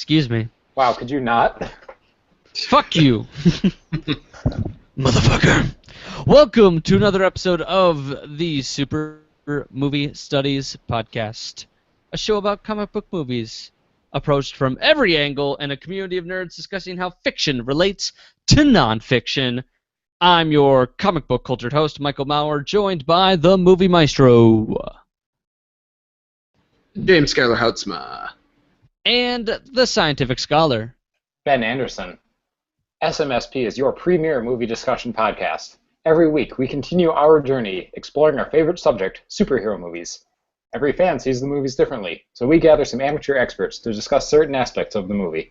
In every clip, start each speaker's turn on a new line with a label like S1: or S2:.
S1: Excuse me.
S2: Wow, could you not?
S1: Fuck you. Motherfucker. Welcome to another episode of the Super Movie Studies Podcast, a show about comic book movies, approached from every angle and a community of nerds discussing how fiction relates to nonfiction. I'm your comic book cultured host, Michael Maurer, joined by the movie maestro.
S3: James Schuyler Houtsma.
S1: And the scientific scholar.
S2: Ben Anderson. SMSP is your premier movie discussion podcast. Every week, we continue our journey exploring our favorite subject, superhero movies. Every fan sees the movies differently, so we gather some amateur experts to discuss certain aspects of the movie.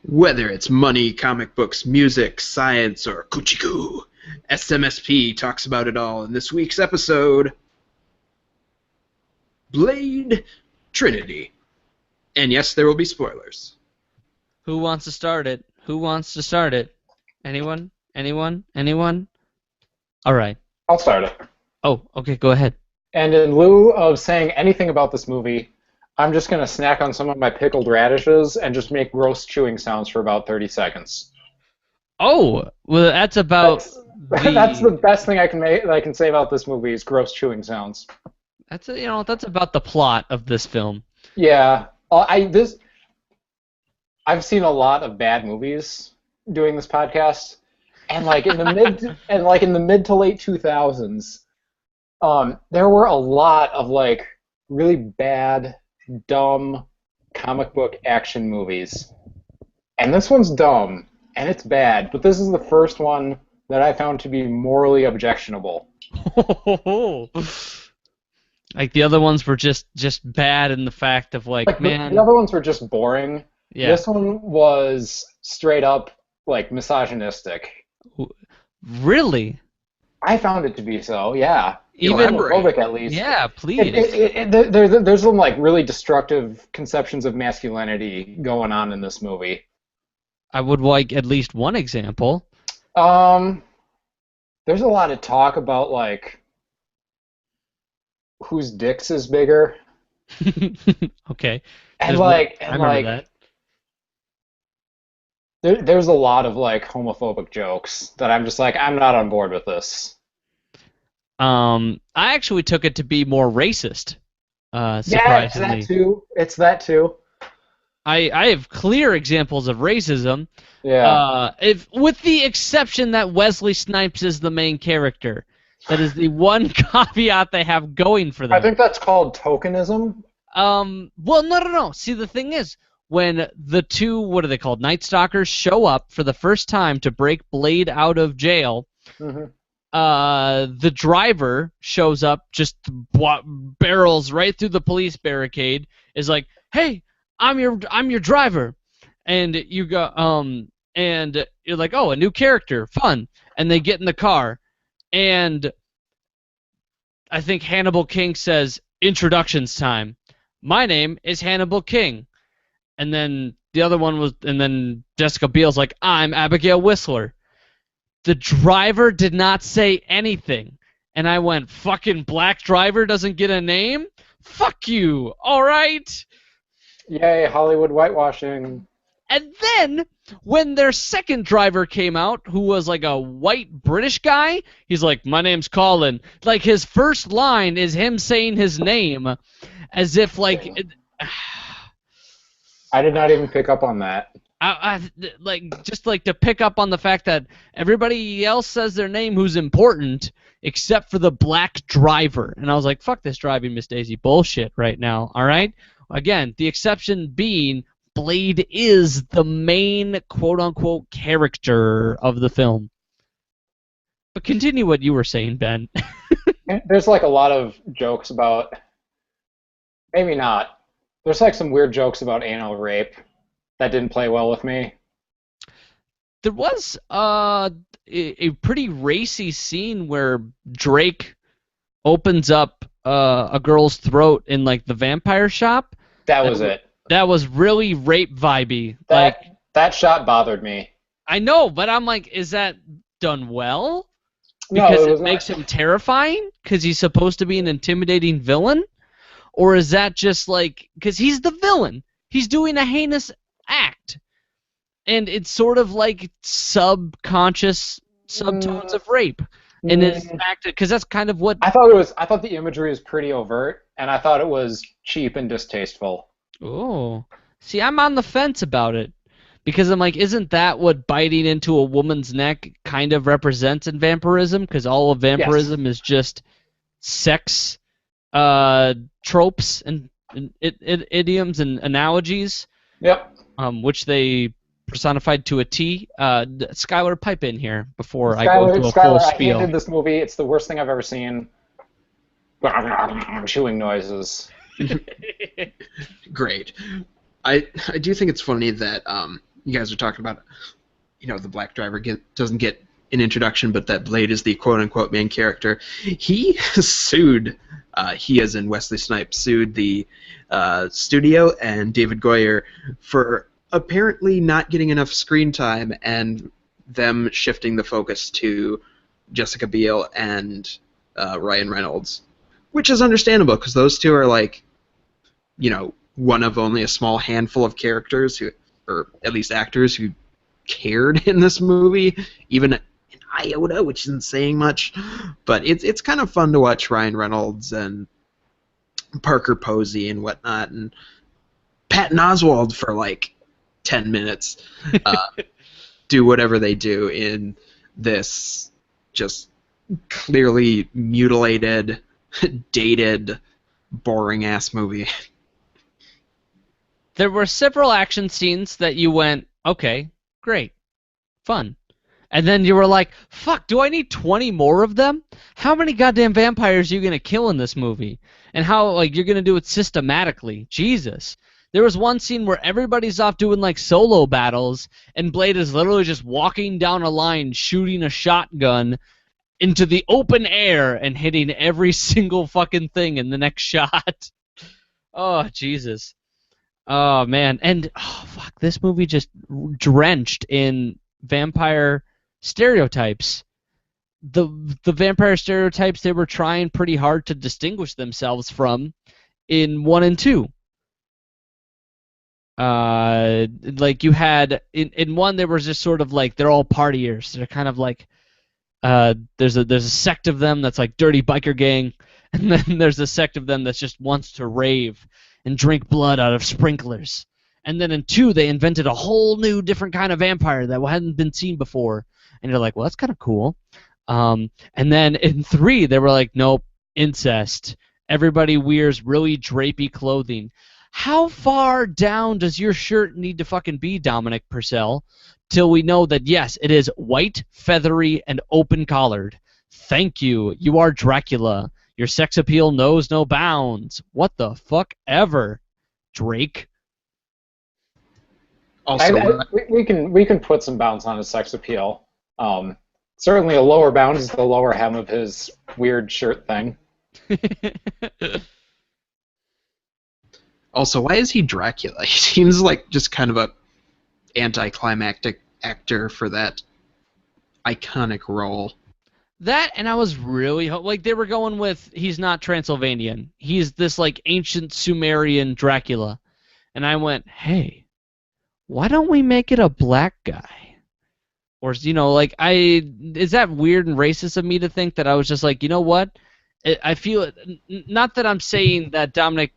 S3: Whether it's money, comic books, music, science, or coochie-coo, SMSP talks about it all in this week's episode, Blade Trinity. And yes, there will be spoilers.
S1: Who wants to start it? Who wants to start it? Anyone? Anyone? Anyone? All right.
S2: I'll start it.
S1: Oh, okay, go ahead.
S2: And in lieu of saying anything about this movie, I'm just going to snack on some of my pickled radishes and just make gross chewing sounds for about 30 seconds.
S1: Oh, well, that's about
S2: That's the best thing I can say about this movie is gross chewing sounds.
S1: That's that's about the plot of this film.
S2: Yeah. I've seen a lot of bad movies doing this podcast, and in the mid to late 2000s, there were a lot of really bad, dumb comic book action movies, and this one's dumb and it's bad, but this is the first one that I found to be morally objectionable.
S1: Like the other ones were just bad in the fact of man.
S2: The other ones were just boring.
S1: Yeah.
S2: This one was straight up misogynistic.
S1: Really?
S2: I found it to be so. Yeah.
S1: Even
S2: homophobic, at least.
S1: Yeah, please.
S2: There's some really destructive conceptions of masculinity going on in this movie.
S1: I would like at least one example.
S2: There's a lot of talk about whose dicks is bigger.
S1: Okay.
S2: And
S1: I remember that.
S2: There's a lot of homophobic jokes that I'm just I'm not on board with this.
S1: I actually took it to be more racist. Surprisingly.
S2: Yeah, it's that too.
S1: I have clear examples of racism.
S2: Yeah.
S1: With the exception that Wesley Snipes is the main character. That is the one caveat they have going for them.
S2: I think that's called tokenism.
S1: Well, no. See, the thing is, when the two, what are they called, Night Stalkers show up for the first time to break Blade out of jail, the driver shows up, just barrels right through the police barricade, is like, "Hey, I'm your driver," and you go, and you're like, "Oh, a new character, fun," and they get in the car. And I think Hannibal King says, "Introductions time. My name is Hannibal King." And then the other one was, and then Jessica Biel's like, "I'm Abigail Whistler." The driver did not say anything. And I went, "Fucking black driver doesn't get a name? Fuck you, all right?"
S2: Yay, Hollywood whitewashing.
S1: And then, when their second driver came out, who was a white British guy, he's like, "My name's Colin." His first line is him saying his name, as if
S2: I did not even pick up on that.
S1: Just to pick up on the fact that everybody else says their name who's important, except for the black driver. And I was like, fuck this driving Miss Daisy bullshit right now, all right? Again, the exception being Blade is the main quote-unquote character of the film. But continue what you were saying, Ben.
S2: There's a lot of jokes about... Maybe not. There's some weird jokes about anal rape that didn't play well with me.
S1: There was a pretty racy scene where Drake opens up a girl's throat in the vampire shop.
S2: That was it.
S1: That was really rape vibey.
S2: That shot bothered me.
S1: I know, but I'm like, is that done well?
S2: No,
S1: Because
S2: it
S1: it makes him terrifying? Because he's supposed to be an intimidating villain? or is that just like because he's the villain? He's doing a heinous act, and it's sort of like subconscious subtones of rape in his act, because that's kind of what
S2: I thought the imagery was pretty overt, and I thought it was cheap and distasteful.
S1: Oh, see, I'm on the fence about it because I'm like, isn't that what biting into a woman's neck kind of represents in vampirism? Because all of vampirism is just sex tropes and idioms and analogies.
S2: Yep.
S1: Which they personified to a T. Skylar, pipe in here before I go into a full spiel.
S2: I hated this movie. It's the worst thing I've ever seen. Chewing noises.
S3: Great. I do think it's funny that you guys are talking about, the black driver doesn't get an introduction, but that Blade is the quote-unquote main character. He sued, he as in Wesley Snipes, sued the studio and David Goyer for apparently not getting enough screen time and them shifting the focus to Jessica Biel and Ryan Reynolds, which is understandable because those two are like, one of only a small handful of characters who, or at least actors who cared in this movie, even in iota, which isn't saying much. But it's kind of fun to watch Ryan Reynolds and Parker Posey and whatnot, and Patton Oswalt for like 10 minutes do whatever they do in this just clearly mutilated, dated, boring-ass movie.
S1: There were several action scenes that you went, okay, great, fun. And then you were like, fuck, do I need 20 more of them? How many goddamn vampires are you going to kill in this movie? And how, you're going to do it systematically? Jesus. There was one scene where everybody's off doing, solo battles, and Blade is literally just walking down a line, shooting a shotgun into the open air and hitting every single fucking thing in the next shot. Oh, Jesus. Oh, man. And, fuck, this movie just drenched in vampire stereotypes. The vampire stereotypes they were trying pretty hard to distinguish themselves from in 1 and 2. You had in 1 there was just sort of they're all partiers. They're kind of there's a sect of them that's like dirty biker gang, and then there's a sect of them that just wants to rave and drink blood out of sprinklers. And then in 2 they invented a whole new different kind of vampire that hadn't been seen before. And you're like, well, that's kind of cool. And then in 3 they were like, nope, incest. Everybody wears really drapey clothing. How far down does your shirt need to fucking be, Dominic Purcell, till we know that, yes, it is white, feathery, and open-collared? Thank you. You are Dracula. Your sex appeal knows no bounds. What the fuck ever, Drake?
S2: Also, we can put some bounds on his sex appeal. Certainly a lower bound is the lower hem of his weird shirt thing.
S3: Also, why is he Dracula? He seems like just kind of a anticlimactic actor for that iconic role.
S1: That, and I was really they were going with, he's not Transylvanian. He's this ancient Sumerian Dracula. And I went, hey, why don't we make it a black guy? Or, is that weird and racist of me to think that I was just like, you know what? I feel, not that I'm saying that Dominic,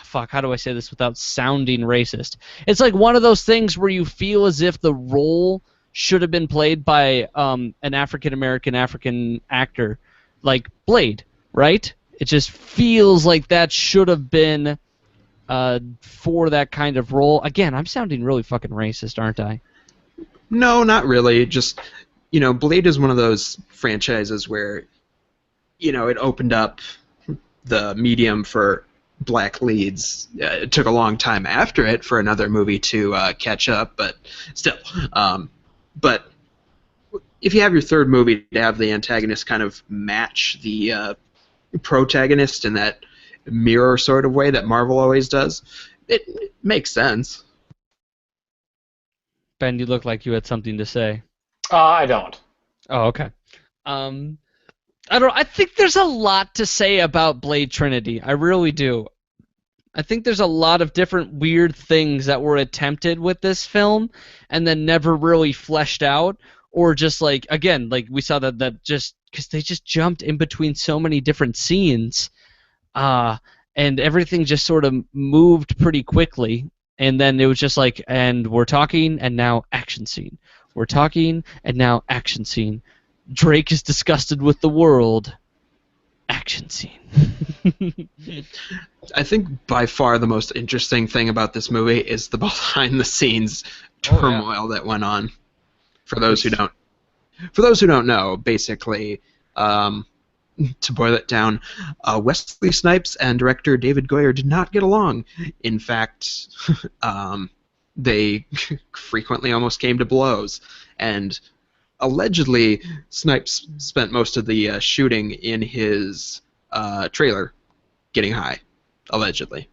S1: fuck, how do I say this without sounding racist? It's like one of those things where you feel as if the role should have been played by an African actor, like Blade, right? It just feels like that should have been for that kind of role. Again, I'm sounding really fucking racist, aren't I?
S3: No, not really. Just, Blade is one of those franchises where, it opened up the medium for black leads. It took a long time after it for another movie to catch up, but still. But if you have your third movie to have the antagonist kind of match the protagonist in that mirror sort of way that Marvel always does, it makes sense.
S1: Ben, you look like you had something to say.
S2: I don't.
S1: Oh, okay. I think there's a lot to say about Blade Trinity. I really do. I think there's a lot of different weird things that were attempted with this film and then never really fleshed out, or just like, again, like we saw that just because they just jumped in between so many different scenes, and everything just sort of moved pretty quickly, and then it was just like, and we're talking, and now action scene. We're talking, and now action scene. Drake is disgusted with the world. Action scene.
S3: I think by far the most interesting thing about this movie is the behind-the-scenes turmoil that went on. For those who don't know, basically, to boil it down, Wesley Snipes and director David Goyer did not get along. In fact, they frequently almost came to blows, and allegedly Snipes spent most of the shooting in his trailer getting high. Allegedly.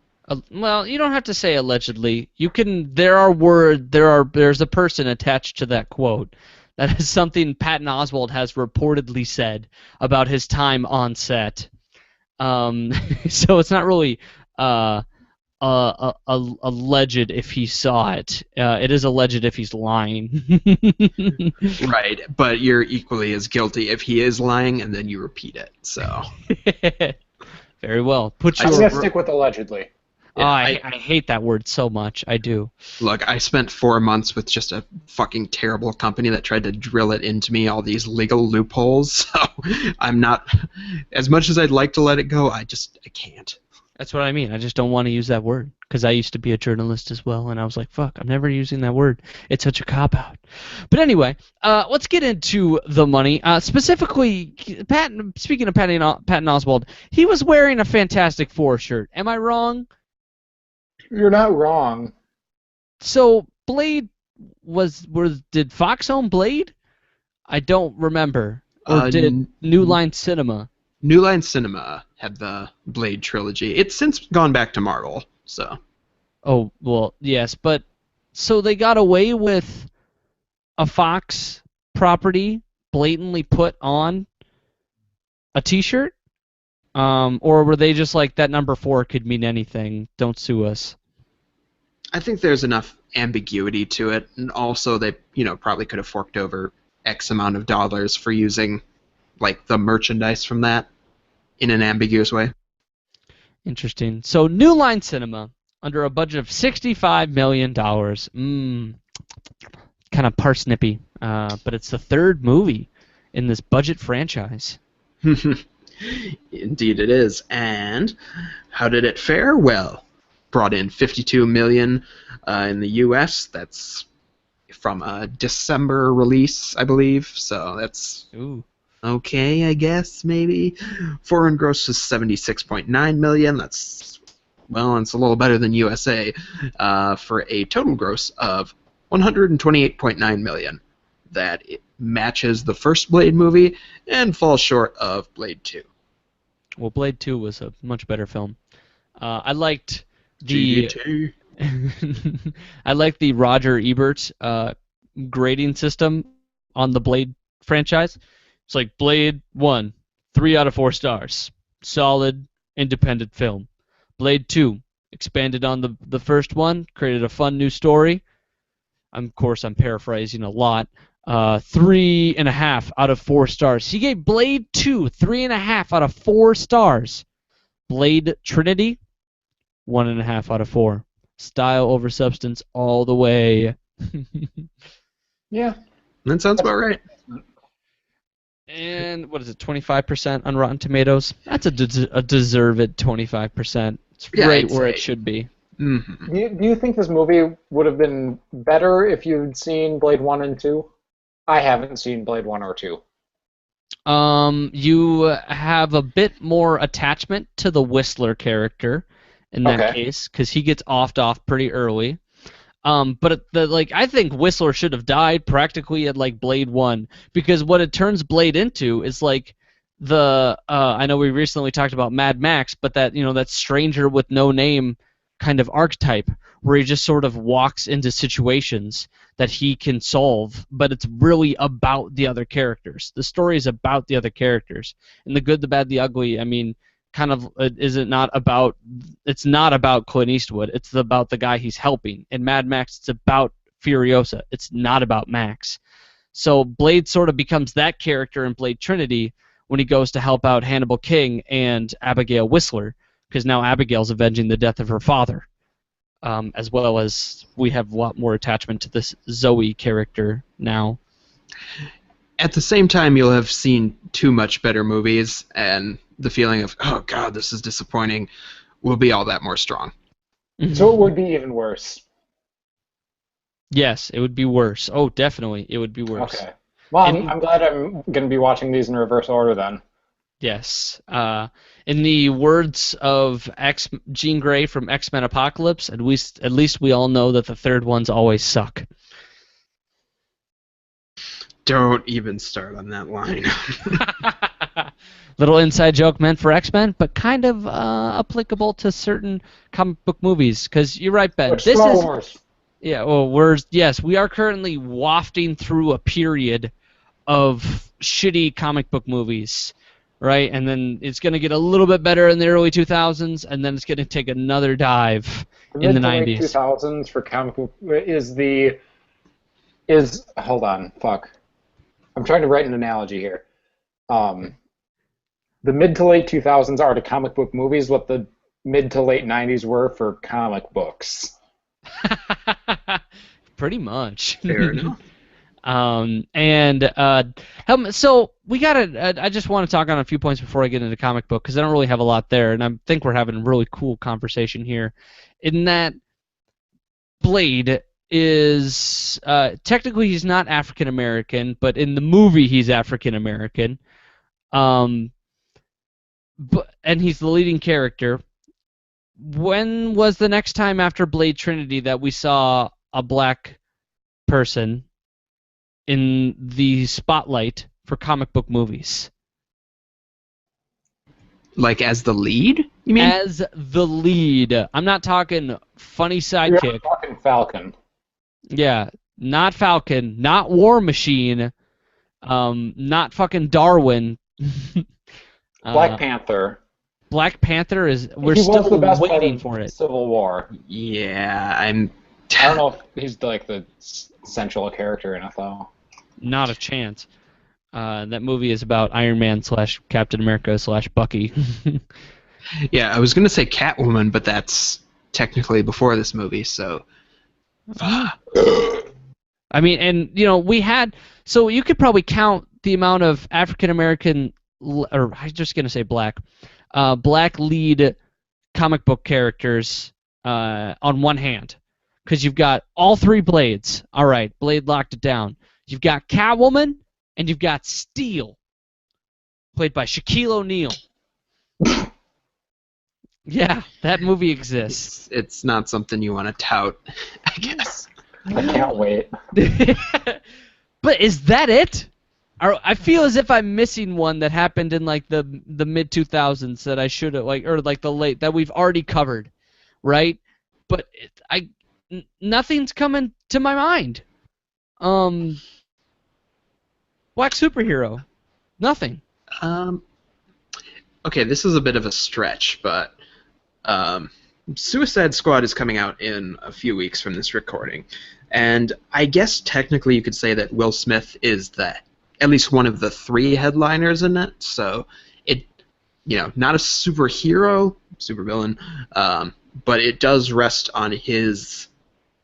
S1: Well, you don't have to say allegedly. You can. There's a person attached to that quote. That is something Patton Oswalt has reportedly said about his time on set. So it's not really alleged if he saw it. It is alleged if he's lying.
S3: Right, but you're equally as guilty if he is lying and then you repeat it. So.
S1: Very well.
S2: I'm going to stick with allegedly.
S1: Yeah, I hate that word so much. I do.
S3: Look, I spent 4 months with just a fucking terrible company that tried to drill it into me, all these legal loopholes, so I'm not... As much as I'd like to let it go, I can't.
S1: That's what I mean. I just don't want to use that word, because I used to be a journalist as well, and I was like, fuck, I'm never using that word. It's such a cop-out. But anyway, let's get into the money. Specifically, speaking of Patton Oswalt, he was wearing a Fantastic Four shirt. Am I wrong?
S2: You're not wrong.
S1: So, Blade did Fox own Blade? I don't remember. Or did New Line Cinema?
S3: New Line Cinema had the Blade trilogy. It's since gone back to Marvel, so.
S1: Oh, well, yes, but so they got away with a Fox property blatantly put on a T-shirt? Or were they just like, that number 4 could mean anything, don't sue us?
S3: I think there's enough ambiguity to it, and also they, probably could have forked over X amount of dollars for using, like, the merchandise from that in an ambiguous way.
S1: Interesting. So, New Line Cinema, under a budget of $65 million. Kind of parsnippy, but it's the third movie in this budget franchise.
S3: Indeed it is. And how did it fare? Well, brought in $52 million in the U.S. That's from a December release, I believe. So that's okay, I guess, maybe. Foreign gross was $76.9 million. That's, well, it's a little better than USA, for a total gross of $128.9 million. That it matches the first Blade movie and falls short of Blade 2.
S1: Well, Blade 2 was a much better film. I liked the I liked the Roger Ebert grading system on the Blade franchise. It's like Blade 1, 3 out of 4 stars. Solid, independent film. Blade 2, expanded on the first one, created a fun new story. Of course, I'm paraphrasing a lot. 3.5 out of 4 stars. He gave Blade 2 3.5 out of 4 stars. Blade Trinity, 1.5 out of 4. Style over substance all the way.
S2: Yeah.
S3: That sounds about right.
S1: And what is it, 25% on Rotten Tomatoes? That's a deserved 25%. It's right where it should be.
S3: Mm-hmm.
S2: Do you think this movie would have been better if you'd seen Blade 1 and 2? I haven't seen Blade 1 or 2.
S1: You have a bit more attachment to the Whistler character in that case, because he gets offed off pretty early. But I think Whistler should have died practically at like Blade 1, because what it turns Blade into is like I know we recently talked about Mad Max, but that stranger with no name kind of archetype where he just sort of walks into situations that he can solve, but it's really about the other characters. The story is about the other characters. And the good, the bad, the ugly, I mean, kind of it's not about Clint Eastwood. It's about the guy he's helping. In Mad Max, it's about Furiosa. It's not about Max. So Blade sort of becomes that character in Blade Trinity when he goes to help out Hannibal King and Abigail Whistler, because now Abigail's avenging the death of her father, as well as we have a lot more attachment to this Zoe character now.
S3: At the same time, you'll have seen two much better movies, and the feeling of, oh god, this is disappointing, will be all that more strong.
S2: So it would be even worse.
S1: Yes, it would be worse. Oh, definitely, it would be worse.
S2: Okay. Well, I'm glad I'm going to be watching these in reverse order then.
S1: Yes. In the words of Jean Grey from X-Men Apocalypse, at least we all know that the third ones always suck.
S3: Don't even start on that line.
S1: Little inside joke meant for X-Men, but kind of applicable to certain comic book movies. Because you're right, Ben.
S2: This Star Wars.
S1: Yeah. Well, we are currently wafting through a period of shitty comic book movies, right? And then it's going to get a little bit better in the early 2000s, and then it's going to take another dive in the 90s.
S2: Mid to late 2000s for comic book hold on, fuck. I'm trying to write an analogy here. The mid to late 2000s are to comic book movies what the mid to late 90s were for comic books.
S1: Pretty much.
S3: Fair enough.
S1: So we gotta. I just want to talk on a few points before I get into comic book, because I don't really have a lot there, and I think we're having a really cool conversation here. In that, Blade is technically he's not African American, but in the movie he's African American. And he's the leading character. When was the next time after Blade Trinity that we saw a black person in the spotlight for comic book movies?
S3: Like as the lead, you mean?
S1: As the lead. I'm not talking funny sidekick.
S2: You're talking Falcon.
S1: Yeah, not Falcon, not War Machine, not fucking Darwin.
S2: Black Panther.
S1: Black Panther we're still waiting for it.
S2: Civil War.
S3: Yeah,
S2: I don't know if he's like the central character in it though.
S1: Not a chance. That movie is about Iron Man / Captain America / Bucky.
S3: Yeah, I was gonna say Catwoman, but that's technically before this movie, so.
S1: I mean, and we had, so you could probably count the amount of African American, or I'm just gonna say black lead comic book characters on one hand, because you've got all three Blades. All right, Blade locked it down. You've got Catwoman and you've got Steel, played by Shaquille O'Neal. Yeah, that movie exists.
S3: It's not something you want to tout, I guess.
S2: I can't wait.
S1: But is that it? I feel as if I'm missing one that happened in like the mid 2000s that I should have or like the late that we've already covered, right? But nothing's coming to my mind. Black superhero, nothing.
S3: Okay, this is a bit of a stretch, but Suicide Squad is coming out in a few weeks from this recording, and I guess technically you could say that Will Smith is at least one of the three headliners in it. So it, not a superhero, supervillain, but it does rest on his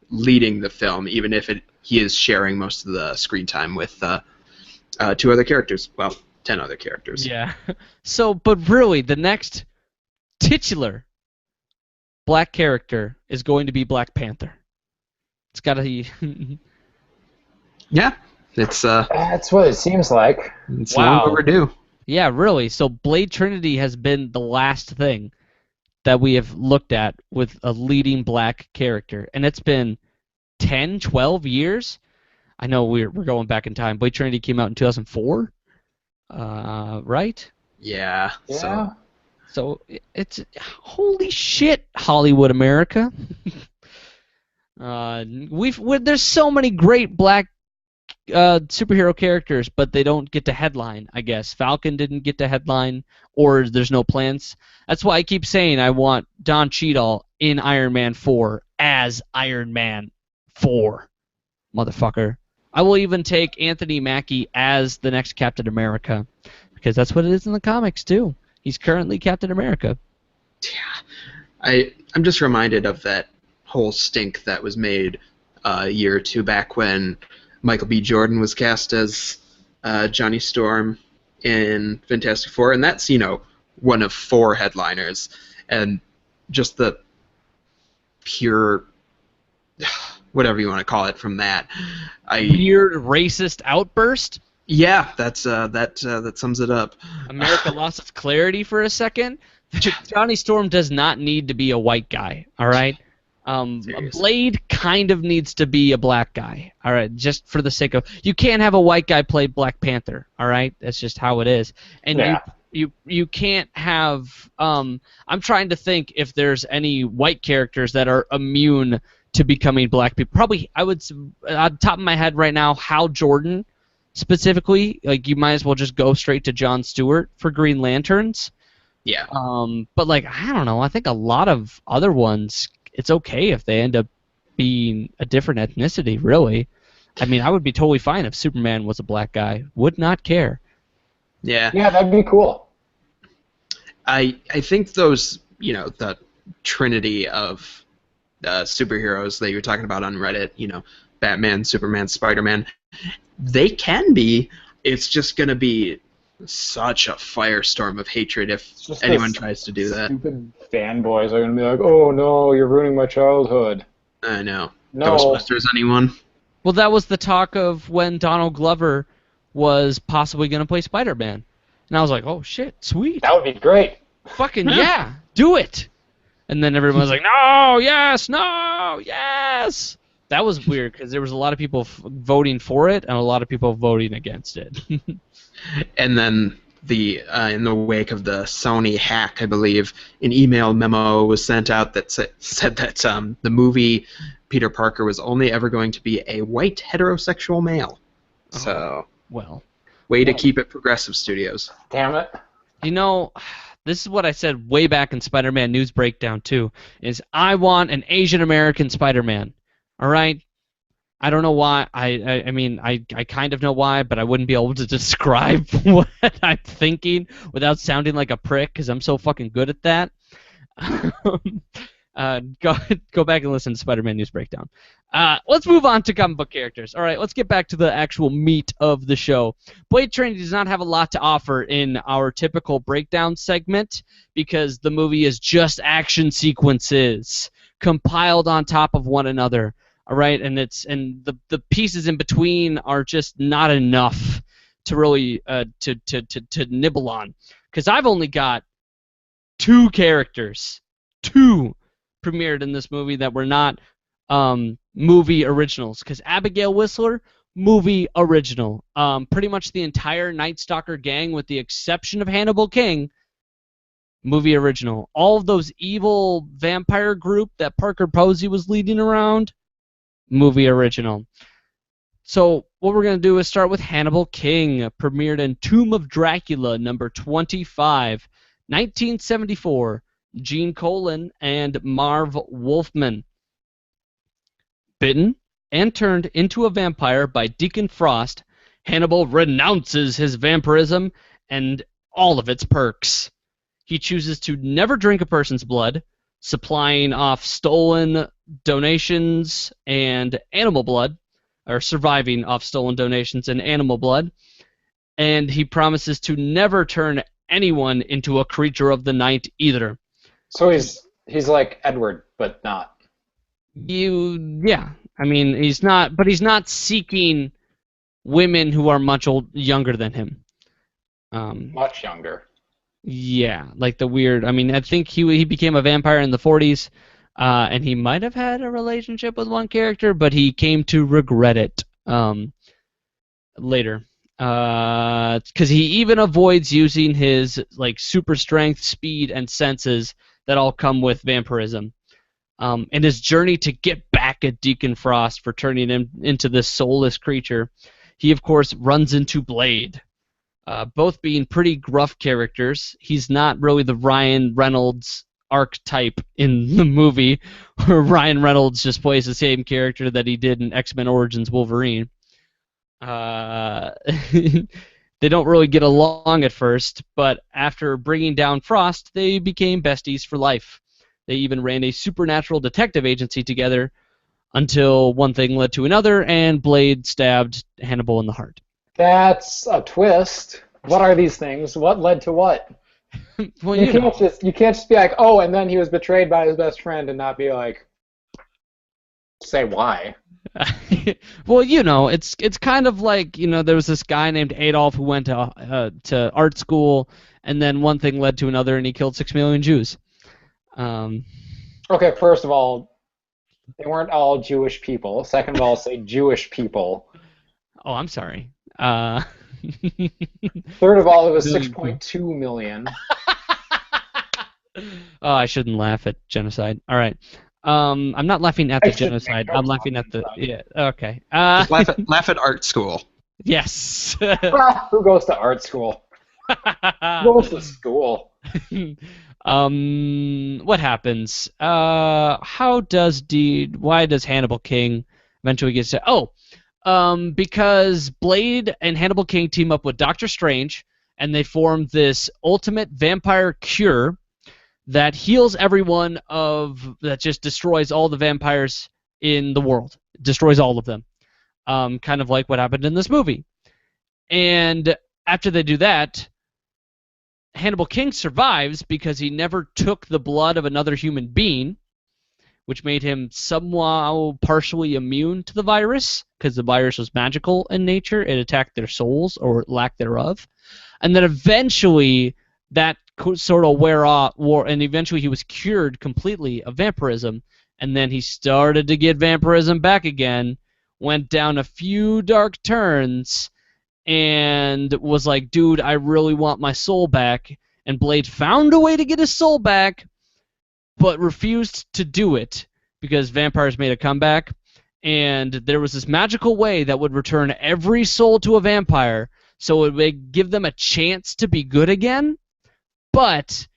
S3: leading the film, even if he is sharing most of the screen time with two other characters. Well, 10 other characters.
S1: Yeah. So, but really, the next titular black character is going to be Black Panther. It's got to be.
S3: Yeah, it's.
S2: That's what it seems like.
S3: It's long overdue.
S1: Yeah, really. So Blade Trinity has been the last thing that we have looked at with a leading black character, and it's been 10, 12 years. I know we're going back in time. Blade Trinity came out in 2004, right?
S3: Yeah.
S1: So it's holy shit, Hollywood America. There's so many great black superhero characters, but they don't get to headline, I guess. Falcon didn't get to headline, or there's no plans. That's why I keep saying I want Don Cheadle in Iron Man 4 as Iron Man 4, motherfucker. I will even take Anthony Mackie as the next Captain America, because that's what it is in the comics, too. He's currently Captain America.
S3: Yeah. I'm just reminded of that whole stink that was made a year or two back when Michael B. Jordan was cast as Johnny Storm in Fantastic Four, and that's, one of 4 headliners, and just the pure, whatever you want to call it from that.
S1: Weird racist outburst?
S3: Yeah, that sums it up.
S1: America lost its clarity for a second. Johnny Storm does not need to be a white guy, all right? Blade kind of needs to be a black guy, all right? Just for the sake of... You can't have a white guy play Black Panther, all right? That's just how it is. And you can't have... I'm trying to think if there's any white characters that are immune to becoming black people. Probably, I would... On top of my head right now, Hal Jordan, specifically. Like, you might as well just go straight to Jon Stewart for Green Lanterns.
S3: Yeah.
S1: But, like, I don't know. I think a lot of other ones... It's okay if they end up being a different ethnicity, really. I mean, I would be totally fine if Superman was a black guy. Would not care.
S3: Yeah.
S2: Yeah, that'd be cool.
S3: I think those, the trinity of superheroes that you were talking about on Reddit, Batman, Superman, Spider-Man, they can be. It's just going to be such a firestorm of hatred if anyone tries to do that.
S2: Stupid fanboys are going to be like, oh no, you're ruining my childhood.
S3: I know.
S2: No.
S3: Ghostbusters, anyone?
S1: Well, that was the talk of when Donald Glover was possibly going to play Spider-Man. And I was like, oh shit, sweet.
S2: That would be great.
S1: Fucking yeah, do it. And then everyone was like, no, yes. That was weird because there was a lot of people voting for it and a lot of people voting against it.
S3: And then in the wake of the Sony hack, I believe, an email memo was sent out that said that the movie Peter Parker was only ever going to be a white heterosexual male. So, way to keep it progressive, studios.
S2: Damn it.
S1: This is what I said way back in Spider-Man News Breakdown, too, is I want an Asian American Spider-Man. All right? I don't know why. I mean, I kind of know why, but I wouldn't be able to describe what I'm thinking without sounding like a prick because I'm so fucking good at that. Go back and listen to Spider-Man News Breakdown. Let's move on to comic book characters. All right, let's get back to the actual meat of the show. Blade Trinity does not have a lot to offer in our typical breakdown segment because the movie is just action sequences compiled on top of one another. All right, and the pieces in between are just not enough to really to nibble on, because I've only got 2 characters, 2 premiered in this movie that were not movie originals. Because Abigail Whistler, movie original. Pretty much the entire Night Stalker gang, with the exception of Hannibal King, movie original. All of those evil vampire group that Parker Posey was leading around, movie original. So what we're going to do is start with Hannibal King, premiered in Tomb of Dracula, number 25, 1974, Gene Colan and Marv Wolfman. Bitten and turned into a vampire by Deacon Frost, Hannibal renounces his vampirism and all of its perks. He chooses to never drink a person's blood, supplying off stolen donations and animal blood, or surviving off stolen donations and animal blood, and he promises to never turn anyone into a creature of the night either.
S2: So he's like Edward, but not.
S1: Yeah. I mean, he's not seeking women who are much younger than him.
S2: Much younger.
S1: Yeah, like the weird. I mean, I think he became a vampire in the 40s, and he might have had a relationship with one character, but he came to regret it later. Because he even avoids using his like super strength, speed, and senses that all come with vampirism. In his journey to get back at Deacon Frost for turning him into this soulless creature, he of course runs into Blade. Both being pretty gruff characters. He's not really the Ryan Reynolds archetype in the movie, where Ryan Reynolds just plays the same character that he did in X-Men Origins Wolverine. They don't really get along at first, but after bringing down Frost, they became besties for life. They even ran a supernatural detective agency together until one thing led to another, and Blade stabbed Hannibal in the heart.
S2: That's a twist. What are these things? What led to what?
S1: Well,
S2: you can't just be like, oh, and then he was betrayed by his best friend, and not be like, say why.
S1: Well, it's kind of like, there was this guy named Adolf who went to art school, and then one thing led to another, and he killed 6 million Jews.
S2: Okay, first of all, they weren't all Jewish people. Second of all, say Jewish people.
S1: Oh, I'm sorry.
S2: Third of all, it was 6.2 million.
S1: Oh, I shouldn't laugh at genocide. All right. I'm not laughing at the genocide. I'm laughing at the... Yeah, okay.
S3: Just laugh at art school.
S1: Yes.
S2: Who goes to art school? Who goes to school?
S1: What happens? Why does Hannibal King eventually get to... because Blade and Hannibal King team up with Doctor Strange, and they form this ultimate vampire cure that heals everyone that just destroys all the vampires in the world. Destroys all of them. Kind of like what happened in this movie. And after they do that, Hannibal King survives because he never took the blood of another human being, which made him somehow partially immune to the virus, because the virus was magical in nature. It attacked their souls, or lack thereof. And then eventually, that sort of and eventually he was cured completely of vampirism, and then he started to get vampirism back again, went down a few dark turns, and was like, dude, I really want my soul back. And Blade found a way to get his soul back, but refused to do it because vampires made a comeback, and there was this magical way that would return every soul to a vampire, so it would give them a chance to be good again, but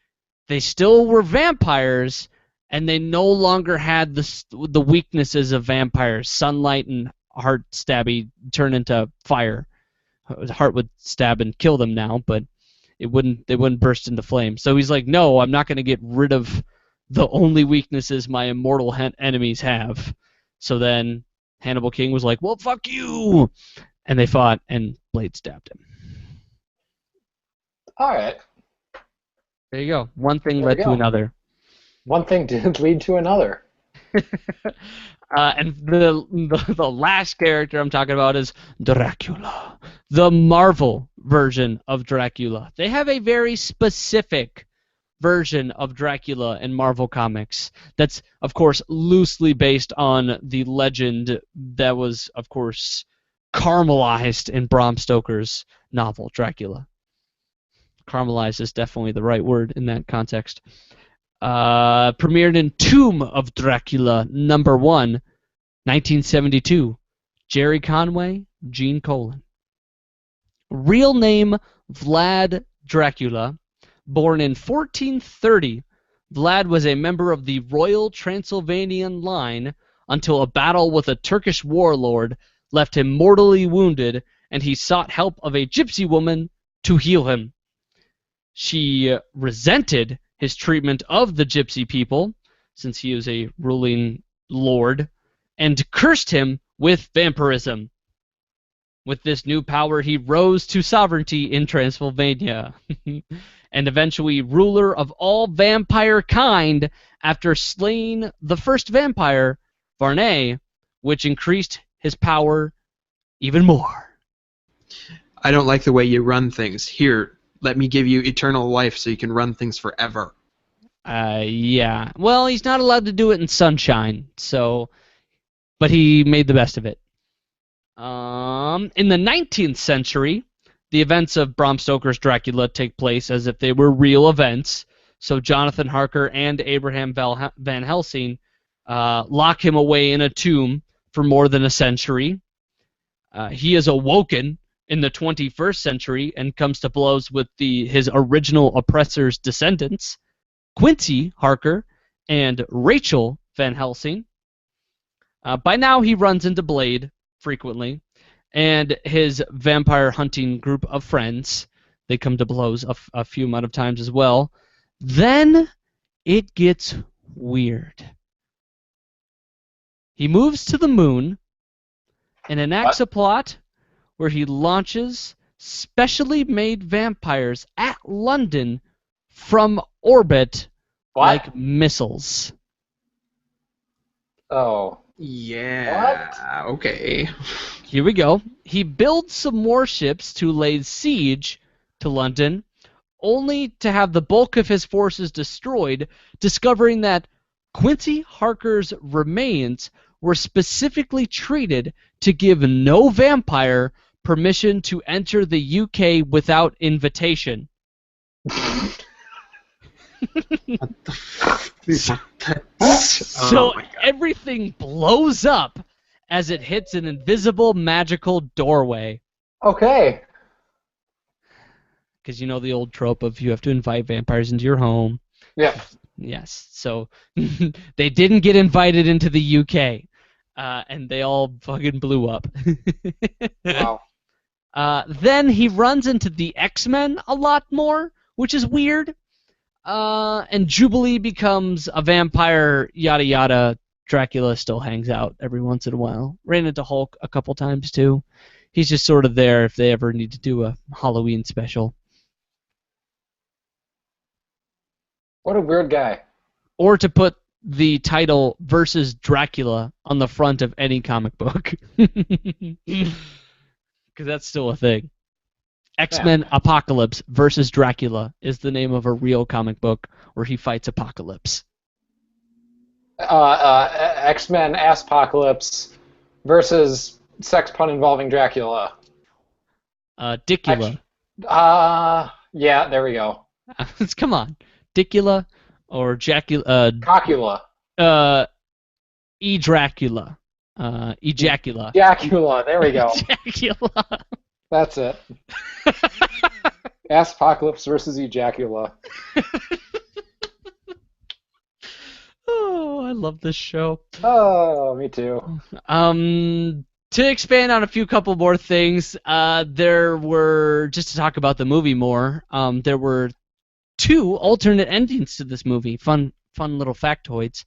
S1: they still were vampires, and they no longer had the weaknesses of vampires. Sunlight and heart stabby turn into fire. His heart would stab and kill them now, but they wouldn't burst into flames. So he's like, no, I'm not going to get rid of the only weaknesses my immortal enemies have. So then Hannibal King was like, well, fuck you! And they fought, and Blade stabbed him.
S2: All right.
S1: There you go. One thing led to another.
S2: One thing did lead to another.
S1: And the last character I'm talking about is Dracula, the Marvel version of Dracula. They have a very specific version of Dracula in Marvel Comics that's, of course, loosely based on the legend that was, of course, caramelized in Bram Stoker's novel, Dracula. Caramelized is definitely the right word in that context. Premiered in Tomb of Dracula, #1, 1972. Jerry Conway, Gene Colan. Real name, Vlad Dracula. Born in 1430, Vlad was a member of the Royal Transylvanian line until a battle with a Turkish warlord left him mortally wounded, and he sought help of a gypsy woman to heal him. She resented his treatment of the gypsy people, since he was a ruling lord, and cursed him with vampirism. With this new power, he rose to sovereignty in Transylvania, and eventually ruler of all vampire kind after slaying the first vampire, Varney, which increased his power even more.
S3: I don't like the way you run things. Here, let me give you eternal life so you can run things forever.
S1: Yeah. Well, he's not allowed to do it in sunshine, but he made the best of it. In the 19th century, the events of Bram Stoker's Dracula take place as if they were real events. So Jonathan Harker and Abraham Van Helsing lock him away in a tomb for more than a century. He is awoken in the 21st century and comes to blows with his original oppressor's descendants, Quincy Harker and Rachel Van Helsing. By now, he runs into Blade frequently, and his vampire hunting group of friends. They come to blows a few amount of times as well. Then it gets weird. He moves to the moon and enacts a plot where he launches specially made vampires at London from orbit like missiles.
S2: Oh.
S3: Yeah. What? Okay.
S1: Here we go. He builds some more ships to lay siege to London, only to have the bulk of his forces destroyed, discovering that Quincy Harker's remains were specifically treated to give no vampire permission to enter the UK without invitation.
S3: What the fuck?
S1: So everything blows up as it hits an invisible magical doorway.
S2: Okay.
S1: Because you know the old trope of you have to invite vampires into your home.
S2: Yeah.
S1: Yes. So they didn't get invited into the UK, and they all fucking blew up.
S2: Wow.
S1: Then he runs into the X-Men a lot more, which is weird. And Jubilee becomes a vampire, yada yada. Dracula still hangs out every once in a while. Ran into Hulk a couple times too. He's just sort of there if they ever need to do a Halloween special.
S2: What a weird guy.
S1: Or to put the title versus Dracula on the front of any comic book. Because that's still a thing. X-Men Apocalypse versus Dracula is the name of a real comic book where he fights Apocalypse.
S2: X-Men Apocalypse versus sex pun involving Dracula.
S1: Dicula.
S2: Yeah, there we go.
S1: Come on. Dicula or Jacula.
S2: Cocula.
S1: E-Dracula. Ejacula.
S2: Jacula, there we go.
S1: Jacula.
S2: That's it. Apocalypse versus Ejacula.
S1: Oh, I love this show.
S2: Oh, me too.
S1: To expand on a couple more things, there were, just to talk about the movie more, there were 2 alternate endings to this movie. Fun little factoids.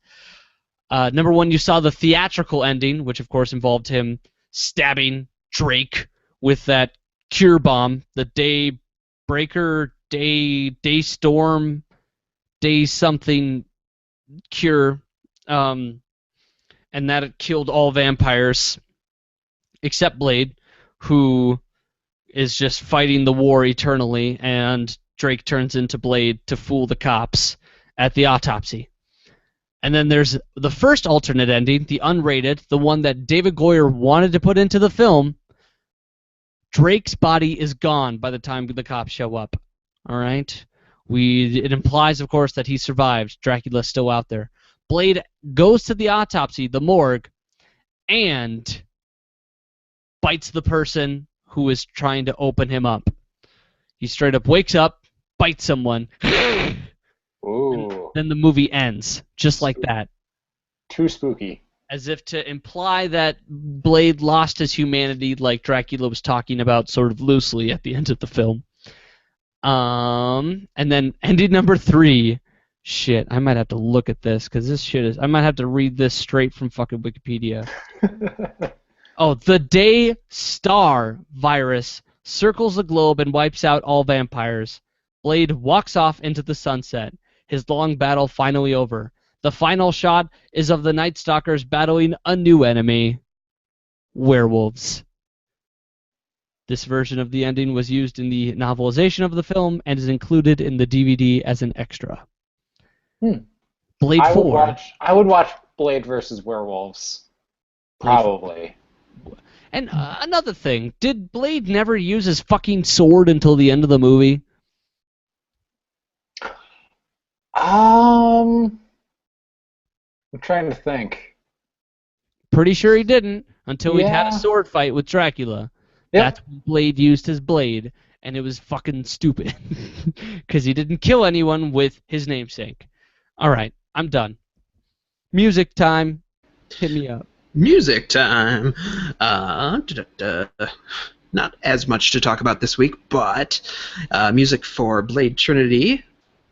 S1: Number 1, you saw the theatrical ending, which of course involved him stabbing Drake with that cure bomb, the Daybreaker, Day Storm, Day something cure, and that it killed all vampires except Blade, who is just fighting the war eternally, and Drake turns into Blade to fool the cops at the autopsy. And then there's the first alternate ending, the unrated, the one that David Goyer wanted to put into the film. Drake's body is gone by the time the cops show up. All right? It implies, of course, that he survived. Dracula's still out there. Blade goes to the autopsy, the morgue, and bites the person who is trying to open him up. He straight up wakes up, bites someone.
S2: Ooh.
S1: Then the movie ends, just like that.
S2: Too spooky.
S1: As if to imply that Blade lost his humanity, like Dracula was talking about sort of loosely at the end of the film. And then ending number 3. Shit, I might have to look at this, because this shit is... I might have to read this straight from fucking Wikipedia. Oh, the Day Star virus circles the globe and wipes out all vampires. Blade walks off into the sunset, his long battle finally over. The final shot is of the Night Stalkers battling a new enemy, werewolves. This version of the ending was used in the novelization of the film and is included in the DVD as an extra. Blade 4.
S2: I would watch Blade versus Werewolves. Probably.
S1: And another thing, did Blade never use his fucking sword until the end of the movie?
S2: I'm trying to think.
S1: Pretty sure he didn't. until we'd had a
S2: Yeah.
S1: sword fight with Dracula.
S2: Yep.
S1: That's when Blade used his blade, and it was fucking stupid because he didn't kill anyone with his namesake. All right, I'm done. Music time. Hit me up.
S3: Music time. Not as much to talk about this week, but music for Blade Trinity,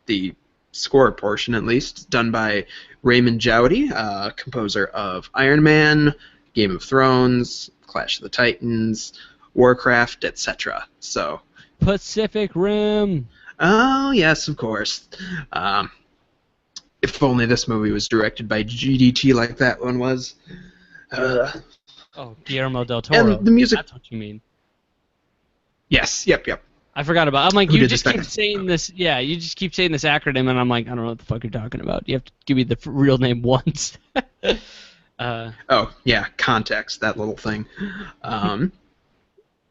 S3: the score portion at least, done by Raymond Jowdy, composer of Iron Man, Game of Thrones, Clash of the Titans, Warcraft, etc. So,
S1: Pacific Rim.
S3: oh yes, of course. Um, if only this movie was directed by GDT like that one was.
S1: Oh, Guillermo del Toro.
S3: And the music.
S1: That's what you mean.
S3: Yes, yep.
S1: I forgot about. I'm like,
S3: Who
S1: you
S3: did the
S1: just keep
S3: second?
S1: saying this. Yeah, you just keep saying this acronym, and I'm like, I don't know what the fuck you're talking about. You have to give me the real name once.
S3: Oh, yeah, context, that little thing.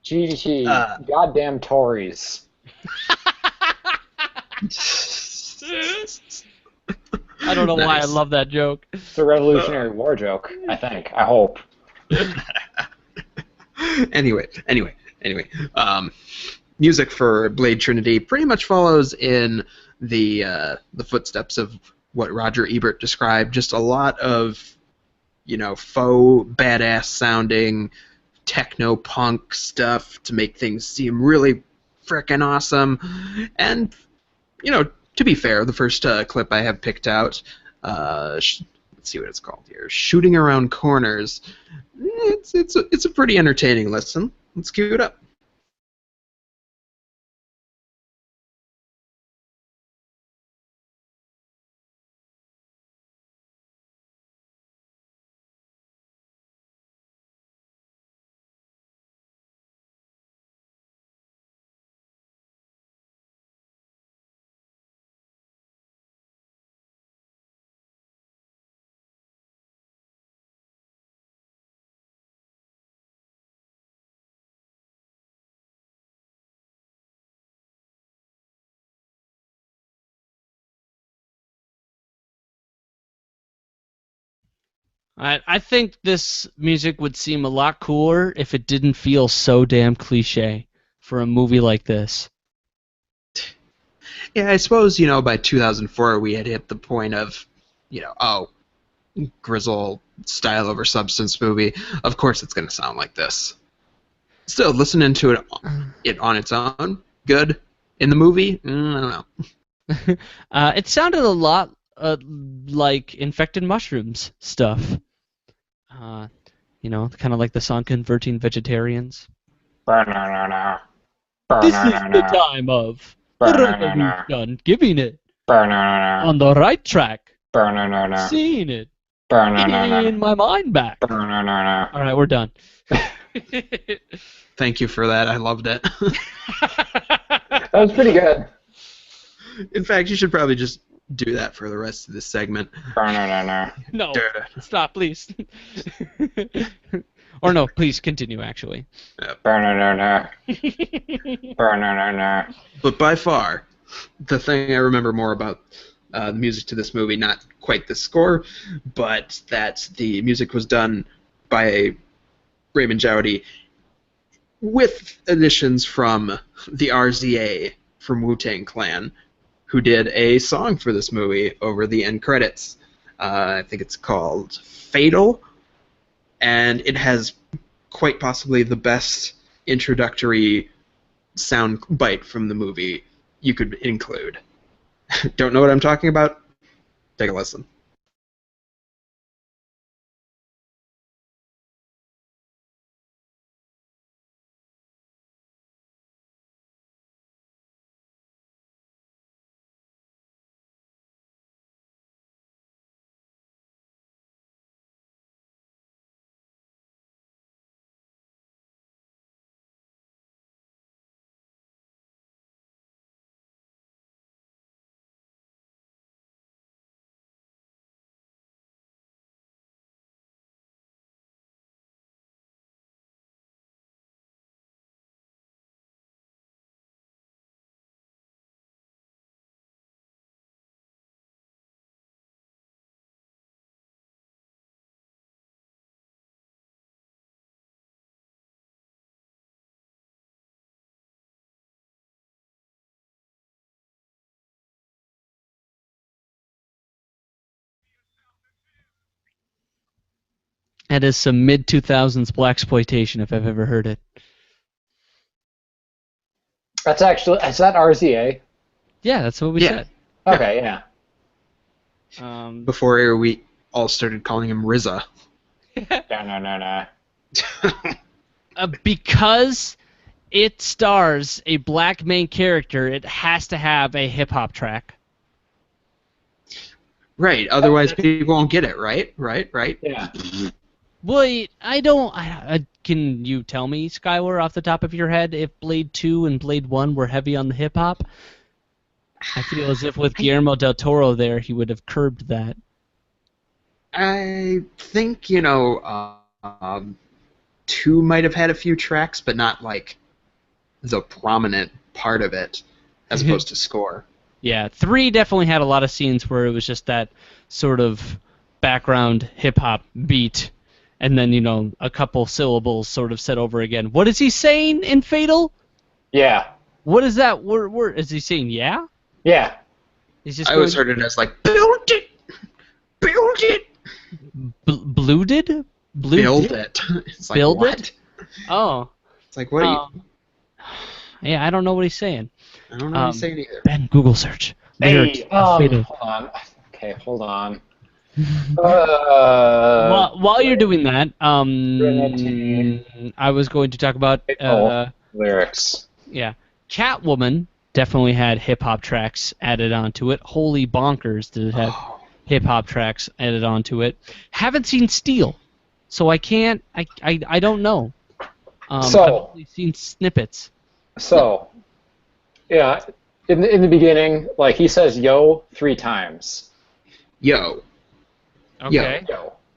S2: GDT, goddamn Tories.
S1: I don't know why I
S3: Nice.
S1: love that joke.
S2: It's a Revolutionary War joke, I think. I hope.
S3: Anyway. Music for Blade Trinity pretty much follows in the footsteps of what Roger Ebert described. Just a lot of, faux badass sounding techno punk stuff to make things seem really frickin' awesome. And to be fair, the first clip I have picked out, let's see what it's called here, Shooting Around Corners. It's a pretty entertaining listen. Let's cue it up.
S1: I think this music would seem a lot cooler if it didn't feel so damn cliche for a movie like this.
S3: Yeah, I suppose, by 2004 we had hit the point of, grizzle style over substance movie. Of course it's going to sound like this. Still, listening to it on its own, good. In the movie, I don't know.
S1: It sounded a lot like Infected Mushrooms stuff. Kind of like the song Converting Vegetarians.
S2: Banana.
S1: This is the time of revolution, giving it on the right track, seeing it in my mind back. All right, we're done.
S3: Thank you for that. I loved it.
S2: That was pretty good.
S3: In fact, you should probably just do that for the rest of this segment.
S1: No, stop, please. Or no, please continue, actually.
S3: But by far, the thing I remember more about the music to this movie, not quite the score, but that the music was done by Raymond Jowdy with additions from the RZA from Wu-Tang Clan, who did a song for this movie over the end credits. I think it's called Fatal, and it has quite possibly the best introductory sound bite from the movie you could include. Don't know what I'm talking about? Take a listen.
S1: That is some mid-2000s blaxploitation if I've ever heard it.
S2: That's actually, is that RZA?
S1: Yeah, that's what we said.
S2: Okay, yeah.
S3: Before we all started calling him RZA.
S2: No.
S1: Because it stars a black main character, it has to have a hip-hop track.
S3: Right, otherwise people won't get it, right?
S2: Yeah.
S1: Well, can you tell me, Skylar, off the top of your head, if Blade 2 and Blade 1 were heavy on the hip-hop? I feel as if with Guillermo del Toro there, he would have curbed that.
S3: I think, 2 might have had a few tracks, but not, like, the prominent part of it, as opposed to score.
S1: Yeah, 3 definitely had a lot of scenes where it was just that sort of background hip-hop beat, and then, a couple syllables sort of said over again. What is he saying in Fatal?
S2: Yeah.
S1: What is that word? Is he saying yeah?
S2: Yeah.
S3: I always heard it as, like, build it! Build it!
S1: Blooded?
S3: Build it. It's like,
S1: Build
S3: what?
S1: it? Oh.
S3: It's like, what are you...
S1: Yeah, I don't know what he's saying.
S3: I don't know what he's saying either.
S1: Ben, Google search.
S2: Hey, hold on. Okay, hold on.
S1: While you're doing that,
S2: Trinity.
S1: I was going to talk about
S2: lyrics.
S1: Yeah, Catwoman definitely had hip hop tracks added onto it. Holy bonkers, did it have hip hop tracks added onto it? Haven't seen Steel, so I can't. I don't know. I've only seen snippets.
S2: So, yeah, in the beginning, like he says "yo" 3 times.
S3: Yo.
S1: Okay.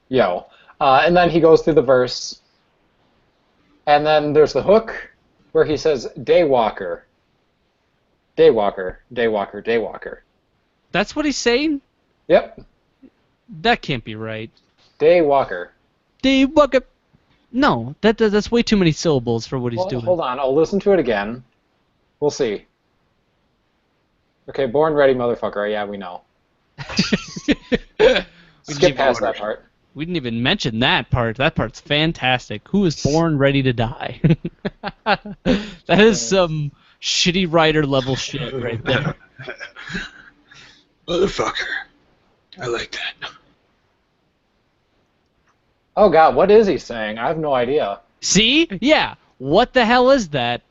S2: Yo. And then he goes through the verse. And then there's the hook where he says Daywalker. Daywalker, Daywalker, Daywalker.
S1: That's what he's saying?
S2: Yep.
S1: That can't be right.
S2: Daywalker.
S1: Daywalker. No, that's way too many syllables for what he's doing.
S2: Hold on, I'll listen to it again. We'll see. Okay, born ready, motherfucker. Yeah, we know. Skip past that part.
S1: We didn't even mention that part. That part's fantastic. Who is born ready to die? That is some shitty writer level shit right there.
S3: Motherfucker. I like that.
S2: Oh god, what is he saying? I have no idea.
S1: See? Yeah. What the hell is that?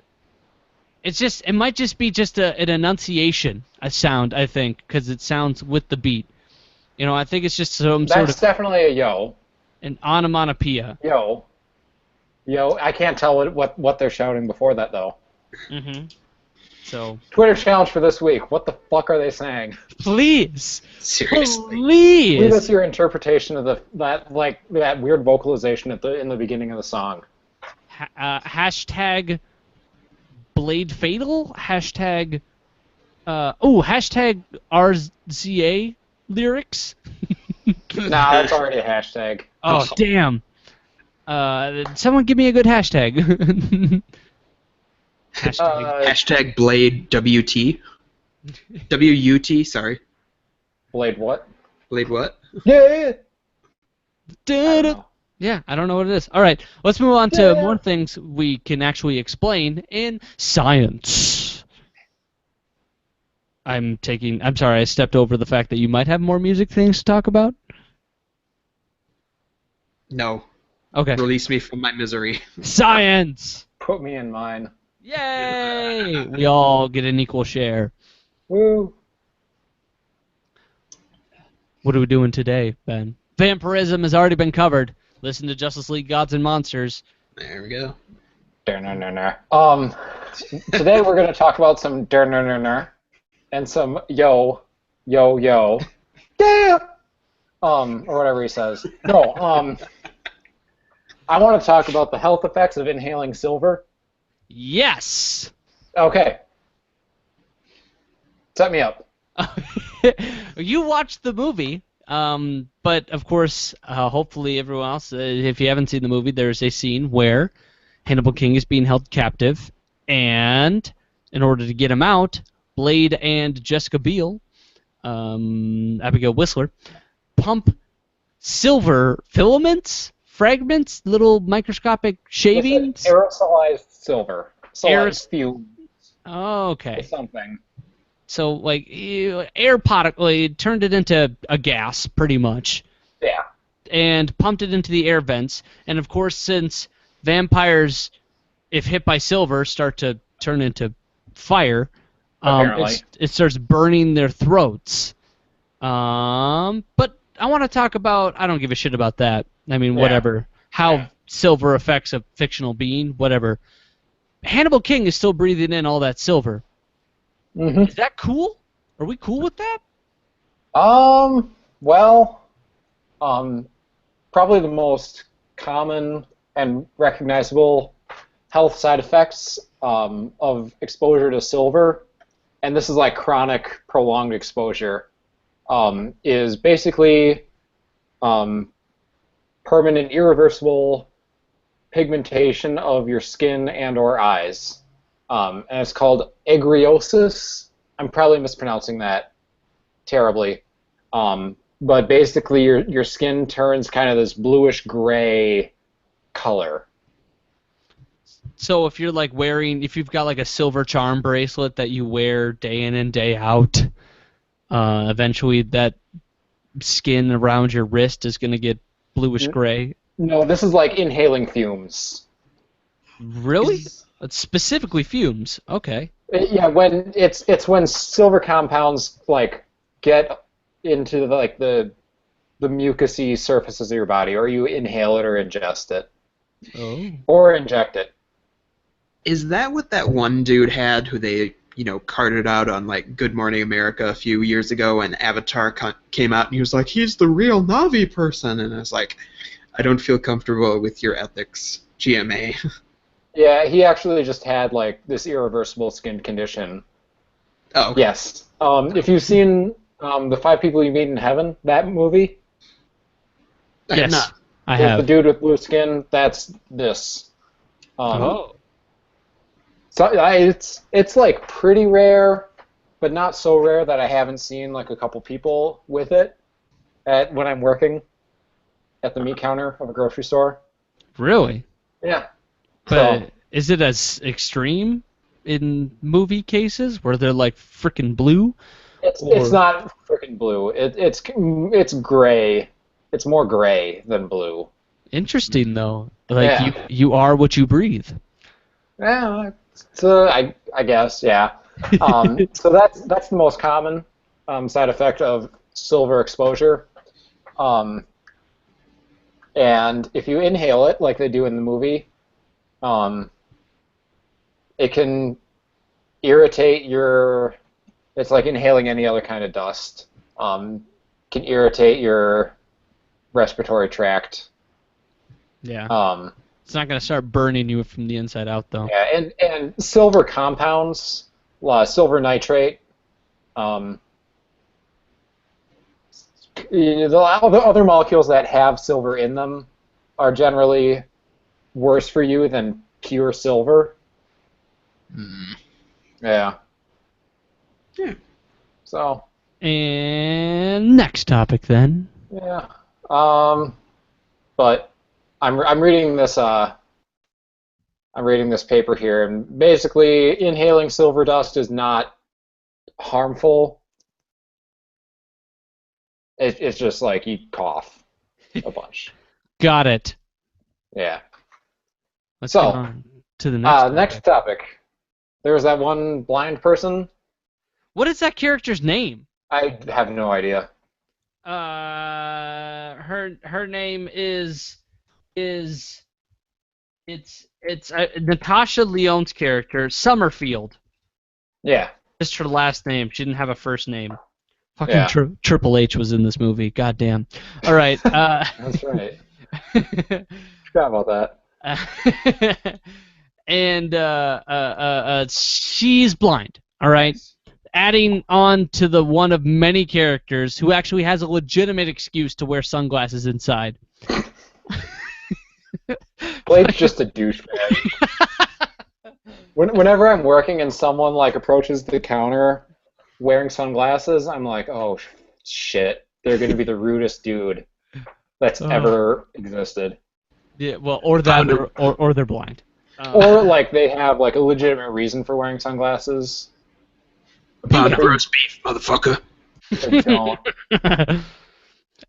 S1: It might just be just an enunciation, a sound, I think, because it sounds with the beat. I think it's just some sort of...
S2: That's definitely a yo.
S1: An onomatopoeia.
S2: Yo. I can't tell what they're shouting before that, though.
S1: Mm-hmm. So...
S2: Twitter challenge for this week. What the fuck are they saying?
S1: Please.
S3: Seriously.
S1: Please.
S2: Leave us your interpretation of that weird vocalization in the beginning of the song.
S1: Hashtag Blade Fatal? Hashtag... hashtag RZA lyrics?
S2: Nah, that's already a hashtag.
S1: Oh, damn. Someone give me a good hashtag.
S3: Hashtag Blade WT. WUT, sorry.
S2: Blade what?
S3: Blade what?
S2: Yeah!
S1: Yeah, I don't know what it is. All right, let's move on to more things we can actually explain in science. I'm sorry, I stepped over the fact that you might have more music things to talk about.
S3: No.
S1: Okay.
S3: Release me from my misery.
S1: Science!
S2: Put me in mine.
S1: Yay! We all get an equal share.
S2: Woo!
S1: What are we doing today, Ben? Vampirism has already been covered. Listen to Justice League Gods and Monsters.
S3: There we go.
S2: Today we're going to talk about some and some yo, yeah, or whatever he says. No, I want to talk about the health effects of inhaling silver.
S1: Yes.
S2: Okay. Set me up.
S1: You watched the movie, but of course, hopefully everyone else, if you haven't seen the movie, there's a scene where Hannibal King is being held captive, and in order to get him out, Blade and Jessica Biel, Abigail Whistler, pump silver filaments fragments, little microscopic shavings?
S2: Aerosolized silver. Fumes.
S1: Oh, okay.
S2: Or something.
S1: So, like, air particle, it turned it into a gas, pretty much.
S2: Yeah.
S1: And pumped it into the air vents. And, of course, since vampires, if hit by silver, start to turn into fire, it starts burning their throats. But I want to talk about, I don't give a shit about that. I mean, whatever. How silver affects a fictional being, whatever. Hannibal King is still breathing in all that silver.
S2: Mm-hmm.
S1: Is that cool? Are we cool with that?
S2: Well, probably the most common and recognizable health side effects of exposure to silver, and this is like chronic, prolonged exposure, is basically permanent, irreversible pigmentation of your skin and or eyes. And it's called egriosis. I'm probably mispronouncing that terribly. But basically your skin turns kind of this bluish gray color.
S1: So if you're like if you've got like a silver charm bracelet that you wear day in and day out, eventually that skin around your wrist is going to get bluish gray.
S2: No, this is like inhaling fumes.
S1: Really? It's specifically fumes. Okay.
S2: Yeah, when it's when silver compounds like get into the mucousy surfaces of your body, or you inhale it or ingest it.
S1: Oh.
S2: Or inject it.
S3: Is that what that one dude had who they, carted out on like Good Morning America a few years ago, and Avatar came out and he was like, he's the real Na'vi person, and I was like, I don't feel comfortable with your ethics, GMA.
S2: Yeah, he actually just had like this irreversible skin condition.
S3: Oh. Okay.
S2: Yes. If you've seen The Five People You Meet in Heaven, that movie.
S1: Yes, I have.
S2: The dude with blue skin. That's this. So it's like pretty rare, but not so rare that I haven't seen like a couple people with it when I'm working at the meat counter of a grocery store.
S1: Really?
S2: Yeah.
S1: But is it as extreme in movie cases where they're like frickin' blue?
S2: It's not frickin' blue. It's gray. It's more gray than blue.
S1: Interesting though. Like you are what you breathe.
S2: Yeah. So I guess yeah. So that's the most common side effect of silver exposure. And if you inhale it like they do in the movie, it can irritate it's like inhaling any other kind of dust. Can irritate your respiratory tract.
S1: Yeah. It's not going to start burning you from the inside out, though.
S2: Yeah, and silver compounds, silver nitrate, the other molecules that have silver in them are generally worse for you than pure silver. Yeah.
S3: Yeah.
S2: So.
S1: And next topic then.
S2: Yeah. But I'm reading this. I'm reading this paper here, and basically, inhaling silver dust is not harmful. It's just like you cough a bunch.
S1: Got it.
S2: Yeah.
S1: Let's go on to the next
S2: topic. There was that one blind person.
S1: What is that character's name?
S2: I have no idea.
S1: Her name is Natasha Lyonne's character, Summerfield.
S2: Yeah.
S1: Just her last name. She didn't have a first name. Fucking Triple H was in this movie. Goddamn. All right.
S2: That's right. Forgot about that.
S1: And she's blind. All right. Adding on to the one of many characters who actually has a legitimate excuse to wear sunglasses inside.
S2: Blade's just a douchebag. Whenever I'm working and someone like approaches the counter wearing sunglasses, I'm like, oh shit, they're gonna be the rudest dude that's ever existed.
S1: Yeah, well, or that, or they're blind.
S2: Or like they have like a legitimate reason for wearing sunglasses.
S3: A pound of roast beef, motherfucker.
S2: They don't.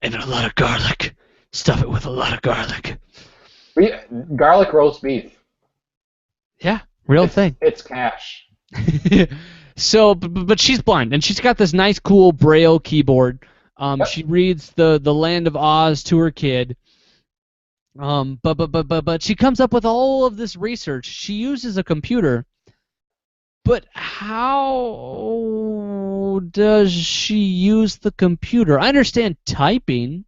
S1: And a lot of garlic. Stuff it with a lot of garlic.
S2: Garlic roast beef.
S1: Yeah, real thing.
S2: It's cash.
S1: So, but she's blind, and she's got this nice, cool Braille keyboard.
S2: Yep.
S1: She reads the Land of Oz to her kid. But she comes up with all of this research. She uses a computer. But how does she use the computer? I understand typing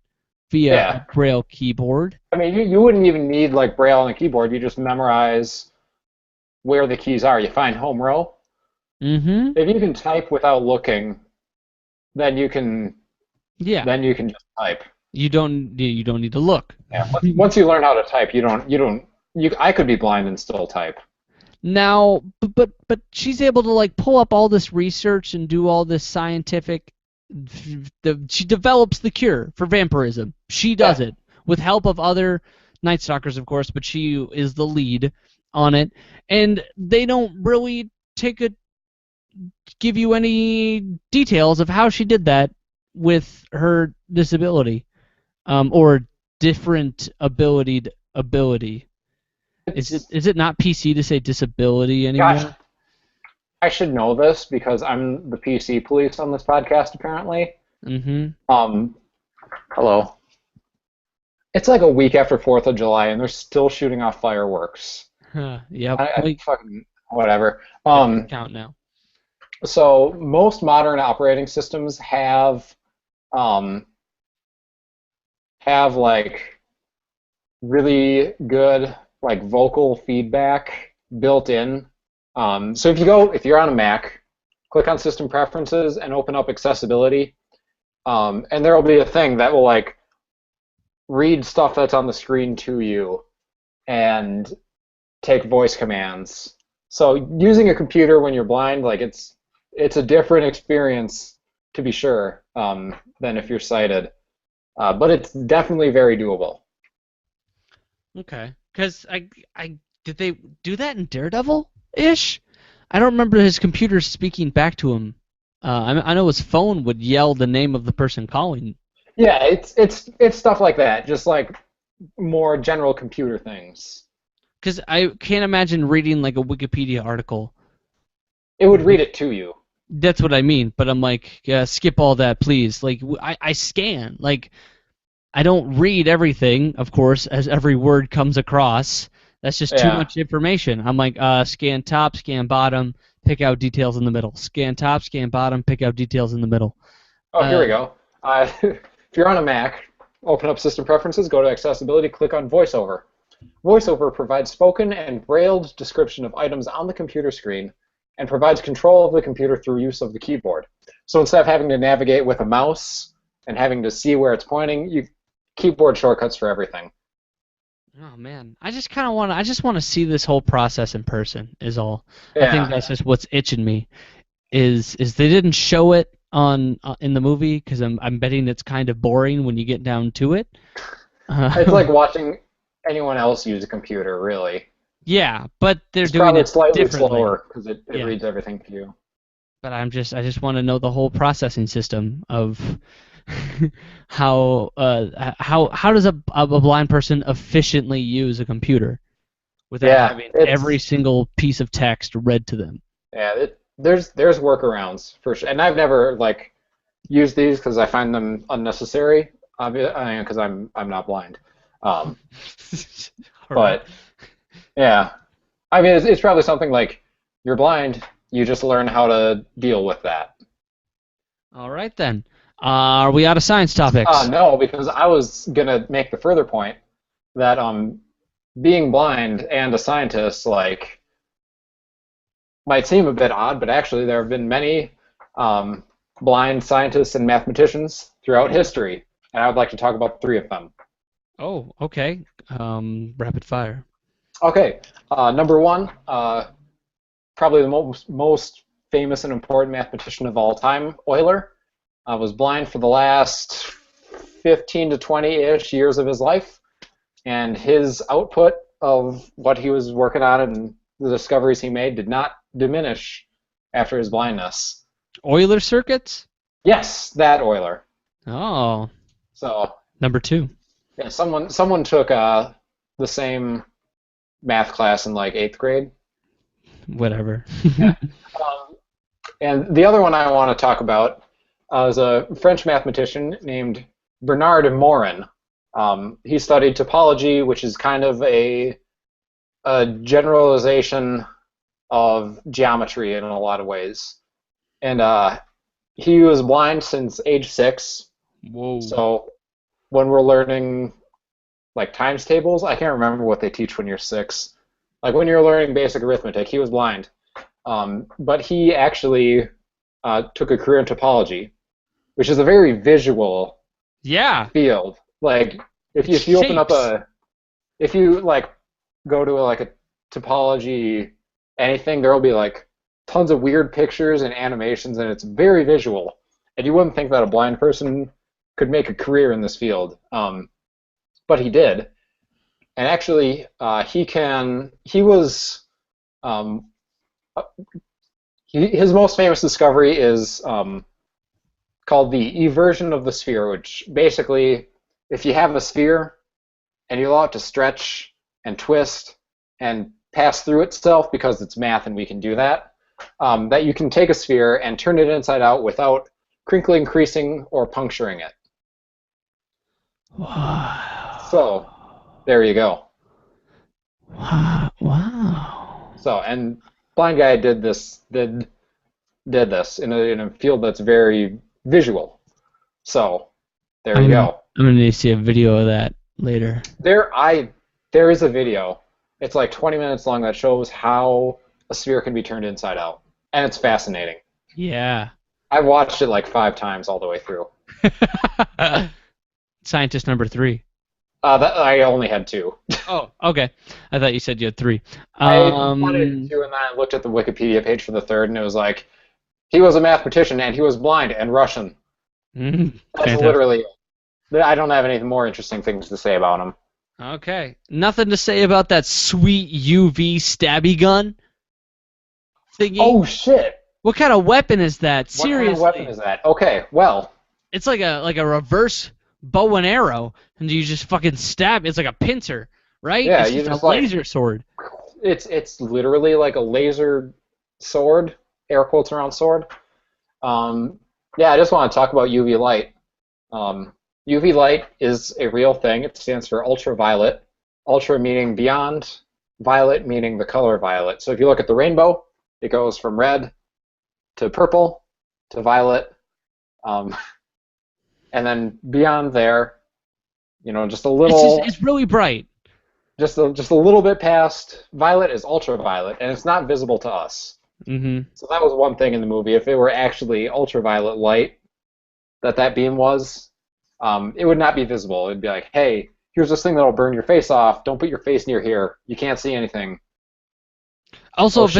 S1: via a Braille keyboard.
S2: I mean, you wouldn't even need like Braille on the keyboard. You just memorize where the keys are. You find home row.
S1: Mm-hmm.
S2: If you can type without looking, then you can.
S1: Yeah.
S2: Then you can just type.
S1: You don't need to look.
S2: Yeah. Once you learn how to type, I could be blind and still type.
S1: Now, but she's able to like pull up all this research and do all this scientific. She develops the cure for vampirism. She does it with help of other Night Stalkers, of course, but she is the lead on it. And they don't really give you any details of how she did that with her disability, or different ability. Is it not PC to say disability anymore?
S2: Gosh, I should know this because I'm the PC police on this podcast, apparently.
S1: Mm-hmm.
S2: Hello. It's like a week after 4th of July, and they're still shooting off fireworks.
S1: Yep.
S2: Fucking whatever.
S1: Count now.
S2: So most modern operating systems have like really good like vocal feedback built in. So if you're on a Mac, click on System Preferences and open up Accessibility, and there will be a thing that will like read stuff that's on the screen to you and take voice commands. So using a computer when you're blind, like it's a different experience to be sure than if you're sighted, but it's definitely very doable.
S1: Okay, because did they do that in Daredevil-ish? I don't remember his computer speaking back to him. I know his phone would yell the name of the person calling.
S2: Yeah, it's stuff like that, just like more general computer things.
S1: Because I can't imagine reading like a Wikipedia article.
S2: It would read it to you.
S1: That's what I mean, but I'm like, yeah, skip all that, please. Like, I scan. Like, I don't read everything, of course, as every word comes across. That's just too much information. I'm like, scan top, scan bottom, pick out details in the middle. Scan top, scan bottom, pick out details in the middle.
S2: Oh, here we go. If you're on a Mac, open up System Preferences, go to Accessibility, click on VoiceOver. VoiceOver provides spoken and brailled description of items on the computer screen and provides control of the computer through use of the keyboard. So instead of having to navigate with a mouse and having to see where it's pointing, keyboard shortcuts for everything.
S1: Oh man, I just want to see this whole process in person. Is all.
S2: Yeah.
S1: I think that's just what's itching me. Is they didn't show it on in the movie because I'm betting it's kind of boring when you get down to it.
S2: It's like watching anyone else use a computer, really.
S1: Yeah, but they're
S2: it's
S1: doing it
S2: slightly
S1: differently.
S2: slower because it reads everything to you.
S1: But I just want to know the whole processing system of how does a blind person efficiently use a computer without having every single piece of text read to them.
S2: Yeah, there's workarounds for sure, and I've never like used these because I find them unnecessary. Because I'm not blind. But yeah, I mean it's probably something like you're blind. You just learn how to deal with that.
S1: All right then. Are we out of science topics?
S2: No, because I was gonna make the further point that being blind and a scientist like might seem a bit odd, but actually there have been many blind scientists and mathematicians throughout history, and I would like to talk about 3 of them.
S1: Oh, okay. Rapid fire.
S2: Okay, number 1, probably the most famous and important mathematician of all time, Euler, was blind for the last 15 to 20-ish years of his life. and his output of what he was working on and the discoveries he made did not diminish after his blindness.
S1: Euler circuits?
S2: Yes, that Euler.
S1: Oh.
S2: So
S1: Number 2.
S2: yeah, someone took the same math class in like 8th grade.
S1: Whatever.
S2: Yeah. And the other one I want to talk about is a French mathematician named Bernard Morin. He studied topology, which is kind of a generalization of geometry in a lot of ways. And he was blind since age 6.
S1: Whoa.
S2: So when we're learning like times tables, I can't remember what they teach when you're 6. Like when you're learning basic arithmetic, he was blind. But he actually took a career in topology, which is a very visual field. Like if you open up if you like go to a topology anything, there will be like tons of weird pictures and animations, and it's very visual. And you wouldn't think that a blind person could make a career in this field, but he did. And actually, his most famous discovery is called the eversion of the sphere, which basically, if you have a sphere and you allow it to stretch and twist and pass through itself, because it's math and we can do that, that you can take a sphere and turn it inside out without crinkling, creasing, or puncturing it.
S1: Wow.
S2: So, there you go.
S1: Wow.
S2: So, and blind guy did this in a field that's very visual. So, there you go.
S1: I'm gonna need to see a video of that later.
S2: There is a video. It's like 20 minutes long that shows how a sphere can be turned inside out, and it's fascinating.
S1: Yeah.
S2: I watched it like 5 times all the way through.
S1: Scientist number 3.
S2: I only had 2.
S1: Oh, okay. I thought you said you had 3.
S2: I wanted 2, and then I looked at the Wikipedia page for the 3rd, and it was like, he was a mathematician, and he was blind and Russian. That's
S1: fantastic.
S2: literally it. I don't have any more interesting things to say about him.
S1: Okay. Nothing to say about that sweet UV stabby gun thingy?
S2: Oh, shit.
S1: What kind of weapon is that? Seriously.
S2: What kind of weapon is that? Okay, well.
S1: It's like a reverse bow and arrow, and you just fucking stab. It's like a pincer, right?
S2: Yeah,
S1: it's
S2: you
S1: just
S2: just
S1: a laser sword.
S2: It's literally like a laser sword, air quotes around sword. Yeah, I just want to talk about UV light. UV light is a real thing. It stands for ultraviolet. Ultra meaning beyond, violet meaning the color violet. So if you look at the rainbow, it goes from red to purple to violet, and then beyond there, just a little.
S1: It's really bright.
S2: Just a little bit past violet is ultraviolet, and it's not visible to us.
S1: Mm-hmm.
S2: So that was one thing in the movie. If it were actually ultraviolet light that beam was, it would not be visible. It'd be like, hey, here's this thing that'll burn your face off. Don't put your face near here. You can't see anything.
S1: Also, if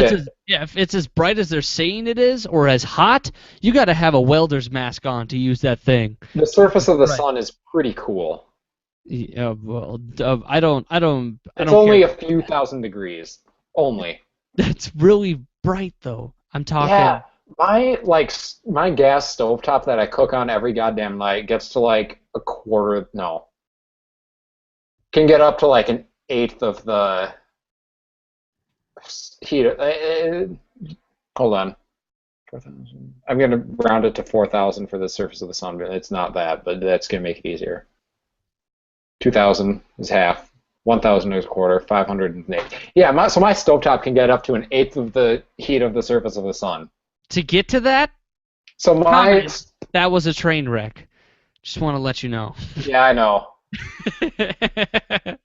S1: it's as bright as they're saying it is, or as hot, you got to have a welder's mask on to use that thing.
S2: The surface of the sun is pretty cool.
S1: Yeah, well, I don't.
S2: It's only a few thousand degrees. Only.
S1: That's really bright, though. I'm talking.
S2: Yeah, my gas stovetop that I cook on every goddamn night gets to like a quarter. No, can get up to like an eighth of the heat. Hold on. 4,000. I'm gonna round it to 4,000 for the surface of the sun, but it's not that. But that's gonna make it easier. 2,000 is half. 1,000 is a quarter. 500 is an eighth. Yeah, so my stovetop can get up to an eighth of the heat of the surface of the sun.
S1: To get to that?
S2: So
S1: that was a train wreck. Just want to let you know.
S2: Yeah, I know.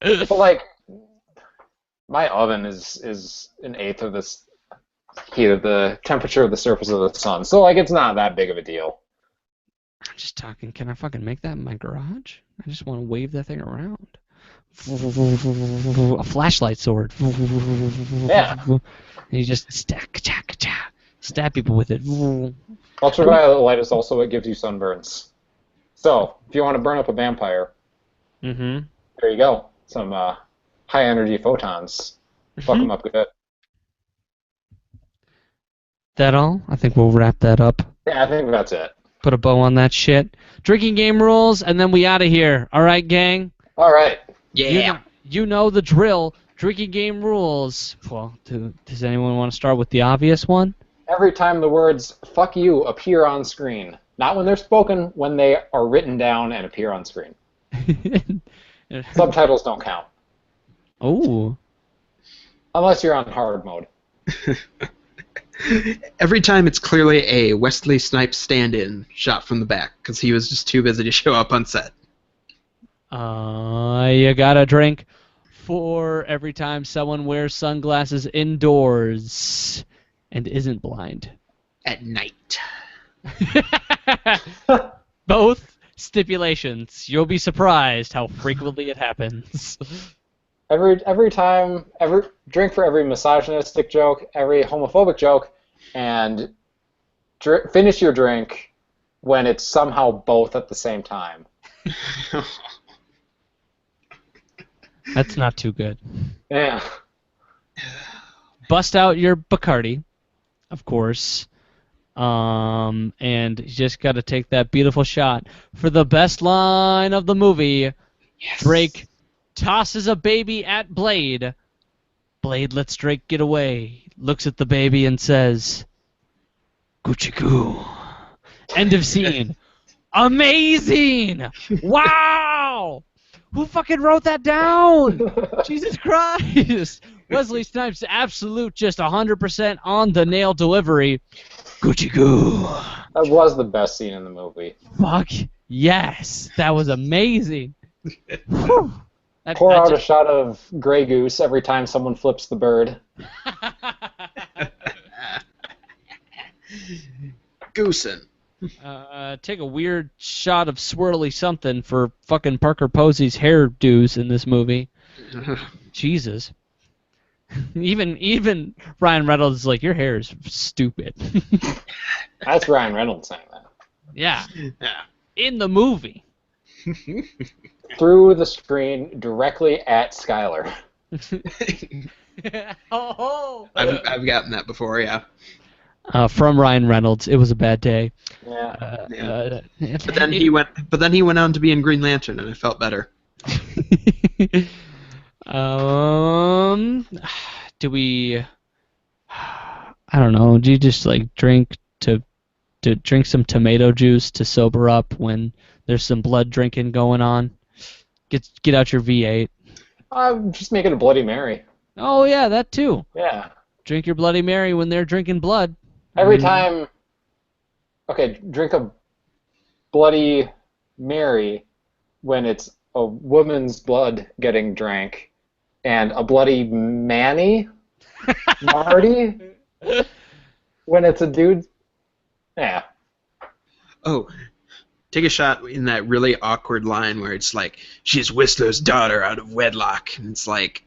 S2: But like, my oven is an eighth of this heat of the temperature of the surface of the sun. So like, it's not that big of a deal.
S1: I'm just talking. Can I fucking make that in my garage? I just want to wave that thing around. A flashlight sword.
S2: Yeah.
S1: And you just stab people with it.
S2: Ultraviolet light is also what gives you sunburns. So if you want to burn up a vampire,
S1: there
S2: you go. some high energy photons. Fuck them up good.
S1: That all? I think we'll wrap that up.
S2: Yeah, I think that's it.
S1: Put a bow on that shit. Drinking game rules, and then we out of here. All right, gang?
S2: All right.
S3: Yeah.
S1: You know the drill. Drinking game rules. Well, does anyone want to start with the obvious one?
S2: Every time the words "fuck you" appear on screen, not when they're spoken, when they are written down and appear on screen. Subtitles don't count.
S1: Oh.
S2: Unless you're on hard mode.
S3: Every time it's clearly a Wesley Snipes stand-in shot from the back because he was just too busy to show up on set.
S1: You gotta drink for every time someone wears sunglasses indoors and isn't blind.
S3: At night.
S1: Both stipulations. You'll be surprised how frequently it happens.
S2: Every time, drink for every misogynistic joke, every homophobic joke, and finish your drink when it's somehow both at the same time.
S1: That's not too good.
S2: Yeah.
S1: Bust out your Bacardi, of course. And you just got to take that beautiful shot for the best line of the movie.
S3: Yes.
S1: Drake tosses a baby at Blade. Blade lets Drake get away, looks at the baby and says, Gucci goo. End of scene. Amazing! Wow! Who fucking wrote that down? Jesus Christ! Wesley Snipes' absolute just 100% on the nail delivery. Gucci goo.
S2: That was the best scene in the movie.
S1: Fuck yes. That was amazing. Whew.
S2: Pour out a shot of Grey Goose every time someone flips the bird.
S3: Goosin'.
S1: Take a weird shot of swirly something for fucking Parker Posey's hairdos in this movie. Jesus. Even Ryan Reynolds is like, your hair is stupid.
S2: That's Ryan Reynolds saying that.
S1: Yeah. In the movie.
S2: Through the screen, directly at Skylar.
S3: I've gotten that before, yeah.
S1: From Ryan Reynolds, it was a bad day.
S2: Yeah.
S3: But then he went on to be in Green Lantern, and it felt better.
S1: Do we? I don't know. Do you just like drink to drink some tomato juice to sober up when there's some blood drinking going on? Get out your V8.
S2: I'm just making a Bloody Mary.
S1: Oh yeah, that too.
S2: Yeah.
S1: Drink your Bloody Mary when they're drinking blood.
S2: Every time. Okay, drink a Bloody Mary when it's a woman's blood getting drank, and a Bloody Marty when it's a dude. Yeah.
S3: Oh, take a shot in that really awkward line where it's like, she's Whistler's daughter out of wedlock, and it's like,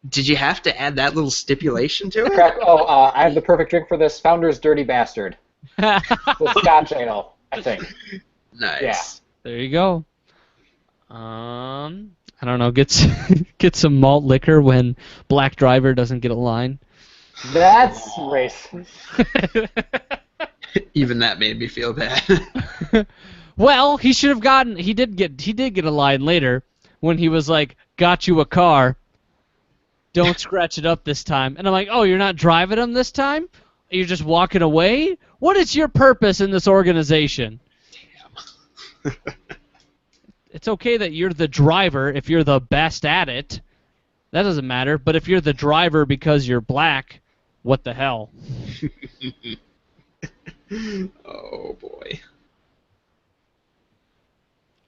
S3: did you have to add that little stipulation to it?
S2: I have the perfect drink for this. Founder's Dirty Bastard. The Scotch ale, I think.
S3: Nice.
S2: Yeah.
S1: There you go. I don't know. Get some malt liquor when Black Driver doesn't get a line.
S2: That's racist.
S3: Even that made me feel bad.
S1: Well, he should have gotten. He did get a line later when he was like, "Got you a car. Don't scratch it up this time." And I'm like, "Oh, you're not driving him this time? You're just walking away? What is your purpose in this organization?"
S3: Damn.
S1: It's okay that you're the driver if you're the best at it. That doesn't matter. But if you're the driver because you're black, what the hell?
S3: Oh, boy.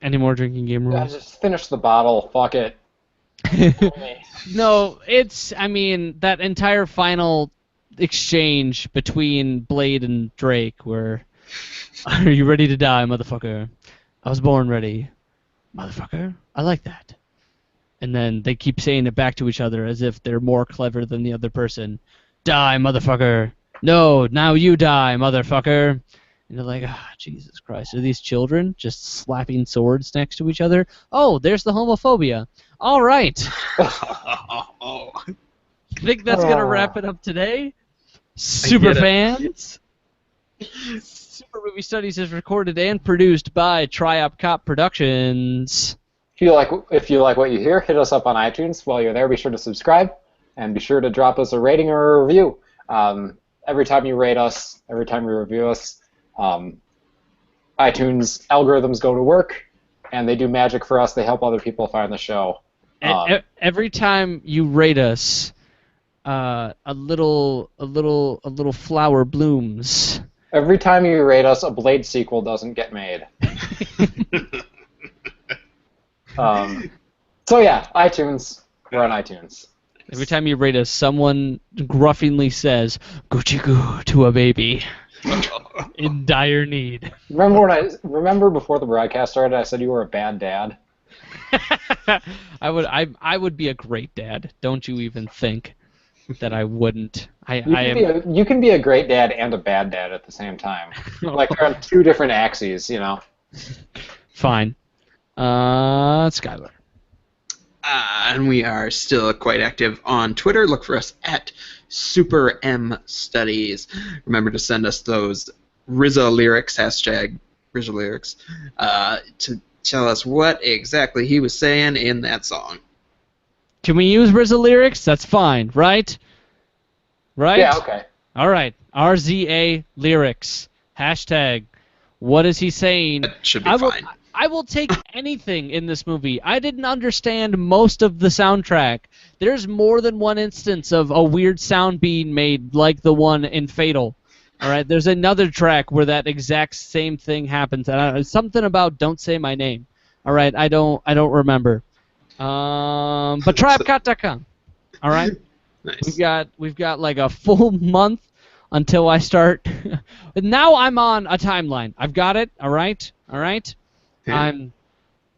S1: Any more drinking game rules?
S2: Just finish the bottle. Fuck it.
S1: No, that entire final exchange between Blade and Drake where, are you ready to die, motherfucker? I was born ready. Motherfucker, I like that. And then they keep saying it back to each other as if they're more clever than the other person. Die, motherfucker. No, now you die, motherfucker. And you're like, ah, Jesus Christ, are these children just slapping swords next to each other? Oh, there's the homophobia. All right.
S3: Oh,
S1: Think that's going to wrap it up today?
S3: get it.
S1: Superfans? Super Movie Studies is recorded and produced by Triop Cop Productions.
S2: If you like what you hear, hit us up on iTunes. While you're there, be sure to subscribe and be sure to drop us a rating or a review. Every time you rate us, every time you review us, iTunes algorithms go to work, and they do magic for us. They help other people find the show.
S1: Every time you rate us, a little flower blooms.
S2: Every time you rate us, a Blade sequel doesn't get made. So yeah, iTunes. We're on iTunes.
S1: Every time you rate us, someone gruffingly says, "Gucci goo" to a baby in dire need.
S2: Remember before the broadcast started, I said you were a bad dad.
S1: I would be a great dad. Don't you even think that I wouldn't?
S2: You can be a great dad and a bad dad at the same time. Like they're on two different axes, you know.
S1: Fine. Skylar.
S3: And we are still quite active on Twitter. Look for us at Super M Studies. Remember to send us those RZA lyrics, hashtag RZA lyrics, to tell us what exactly he was saying in that song.
S1: Can we use RZA lyrics? That's fine, right? Right?
S2: Yeah, okay.
S1: All right. RZA lyrics. Hashtag. What is he saying?
S3: That should be fine.
S1: I will take anything in this movie. I didn't understand most of the soundtrack. There's more than one instance of a weird sound being made, like the one in Fatal. All right, there's another track where that exact same thing happens. Something about "Don't Say My Name." All right, I don't remember. But tryupcot.com. All right,
S3: nice.
S1: We've got like a full month until I start. Now I'm on a timeline. I've got it. All right. Yeah.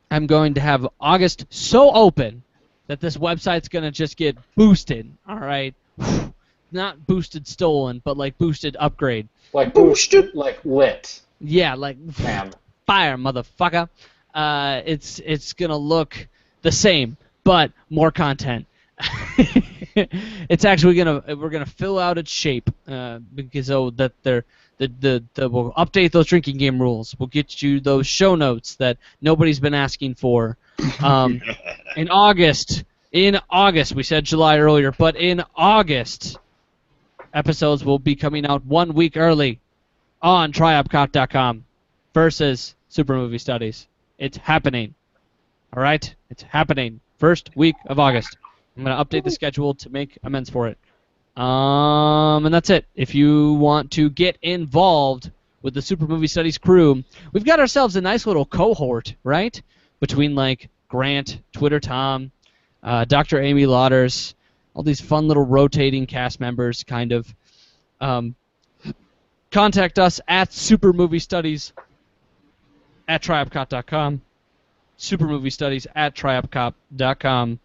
S1: I'm going to have August so open that this website's going to just get boosted, all right? Not boosted stolen, but like boosted upgrade.
S2: Like boosted? Like lit.
S1: Yeah, like
S2: Bam.
S1: Fire, motherfucker. It's going to look the same, but more content. It's actually we're gonna fill out its shape because we'll update those drinking game rules. We'll get you those show notes that nobody's been asking for. In August, we said July earlier, but in August, episodes will be coming out 1 week early on tryupcot.com versus Super Movie Studies. It's happening. All right, it's happening. First week of August. I'm going to update the schedule to make amends for it. And that's it. If you want to get involved with the Super Movie Studies crew, we've got ourselves a nice little cohort, right? Between, like, Grant, Twitter Tom, Dr. Amy Lauders, all these fun little rotating cast members, kind of. Contact us at supermoviestudies@tryupcot.com, supermoviestudies@tryupcot.com.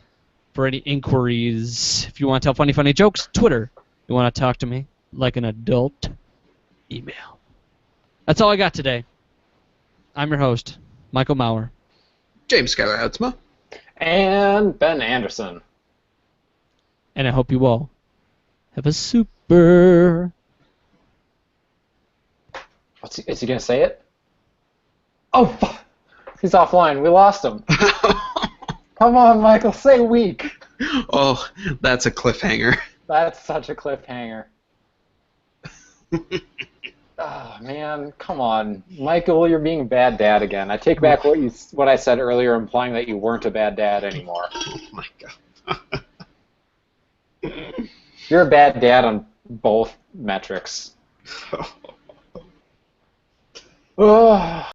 S1: For any inquiries. If you want to tell funny jokes, Twitter. You want to talk to me like an adult, email. That's all I got today. I'm your host, Michael Maurer.
S3: James Skylar Houtsma.
S2: And Ben Anderson.
S1: And I hope you all have a super...
S2: Is he going to say it? Oh, he's offline. We lost him. Come on, Michael, say week.
S3: Oh, that's a cliffhanger.
S2: That's such a cliffhanger. Oh, man, come on. Michael, you're being a bad dad again. I take back what I said earlier, implying that you weren't a bad dad anymore.
S3: Oh, my God.
S2: You're a bad dad on both metrics. Oh.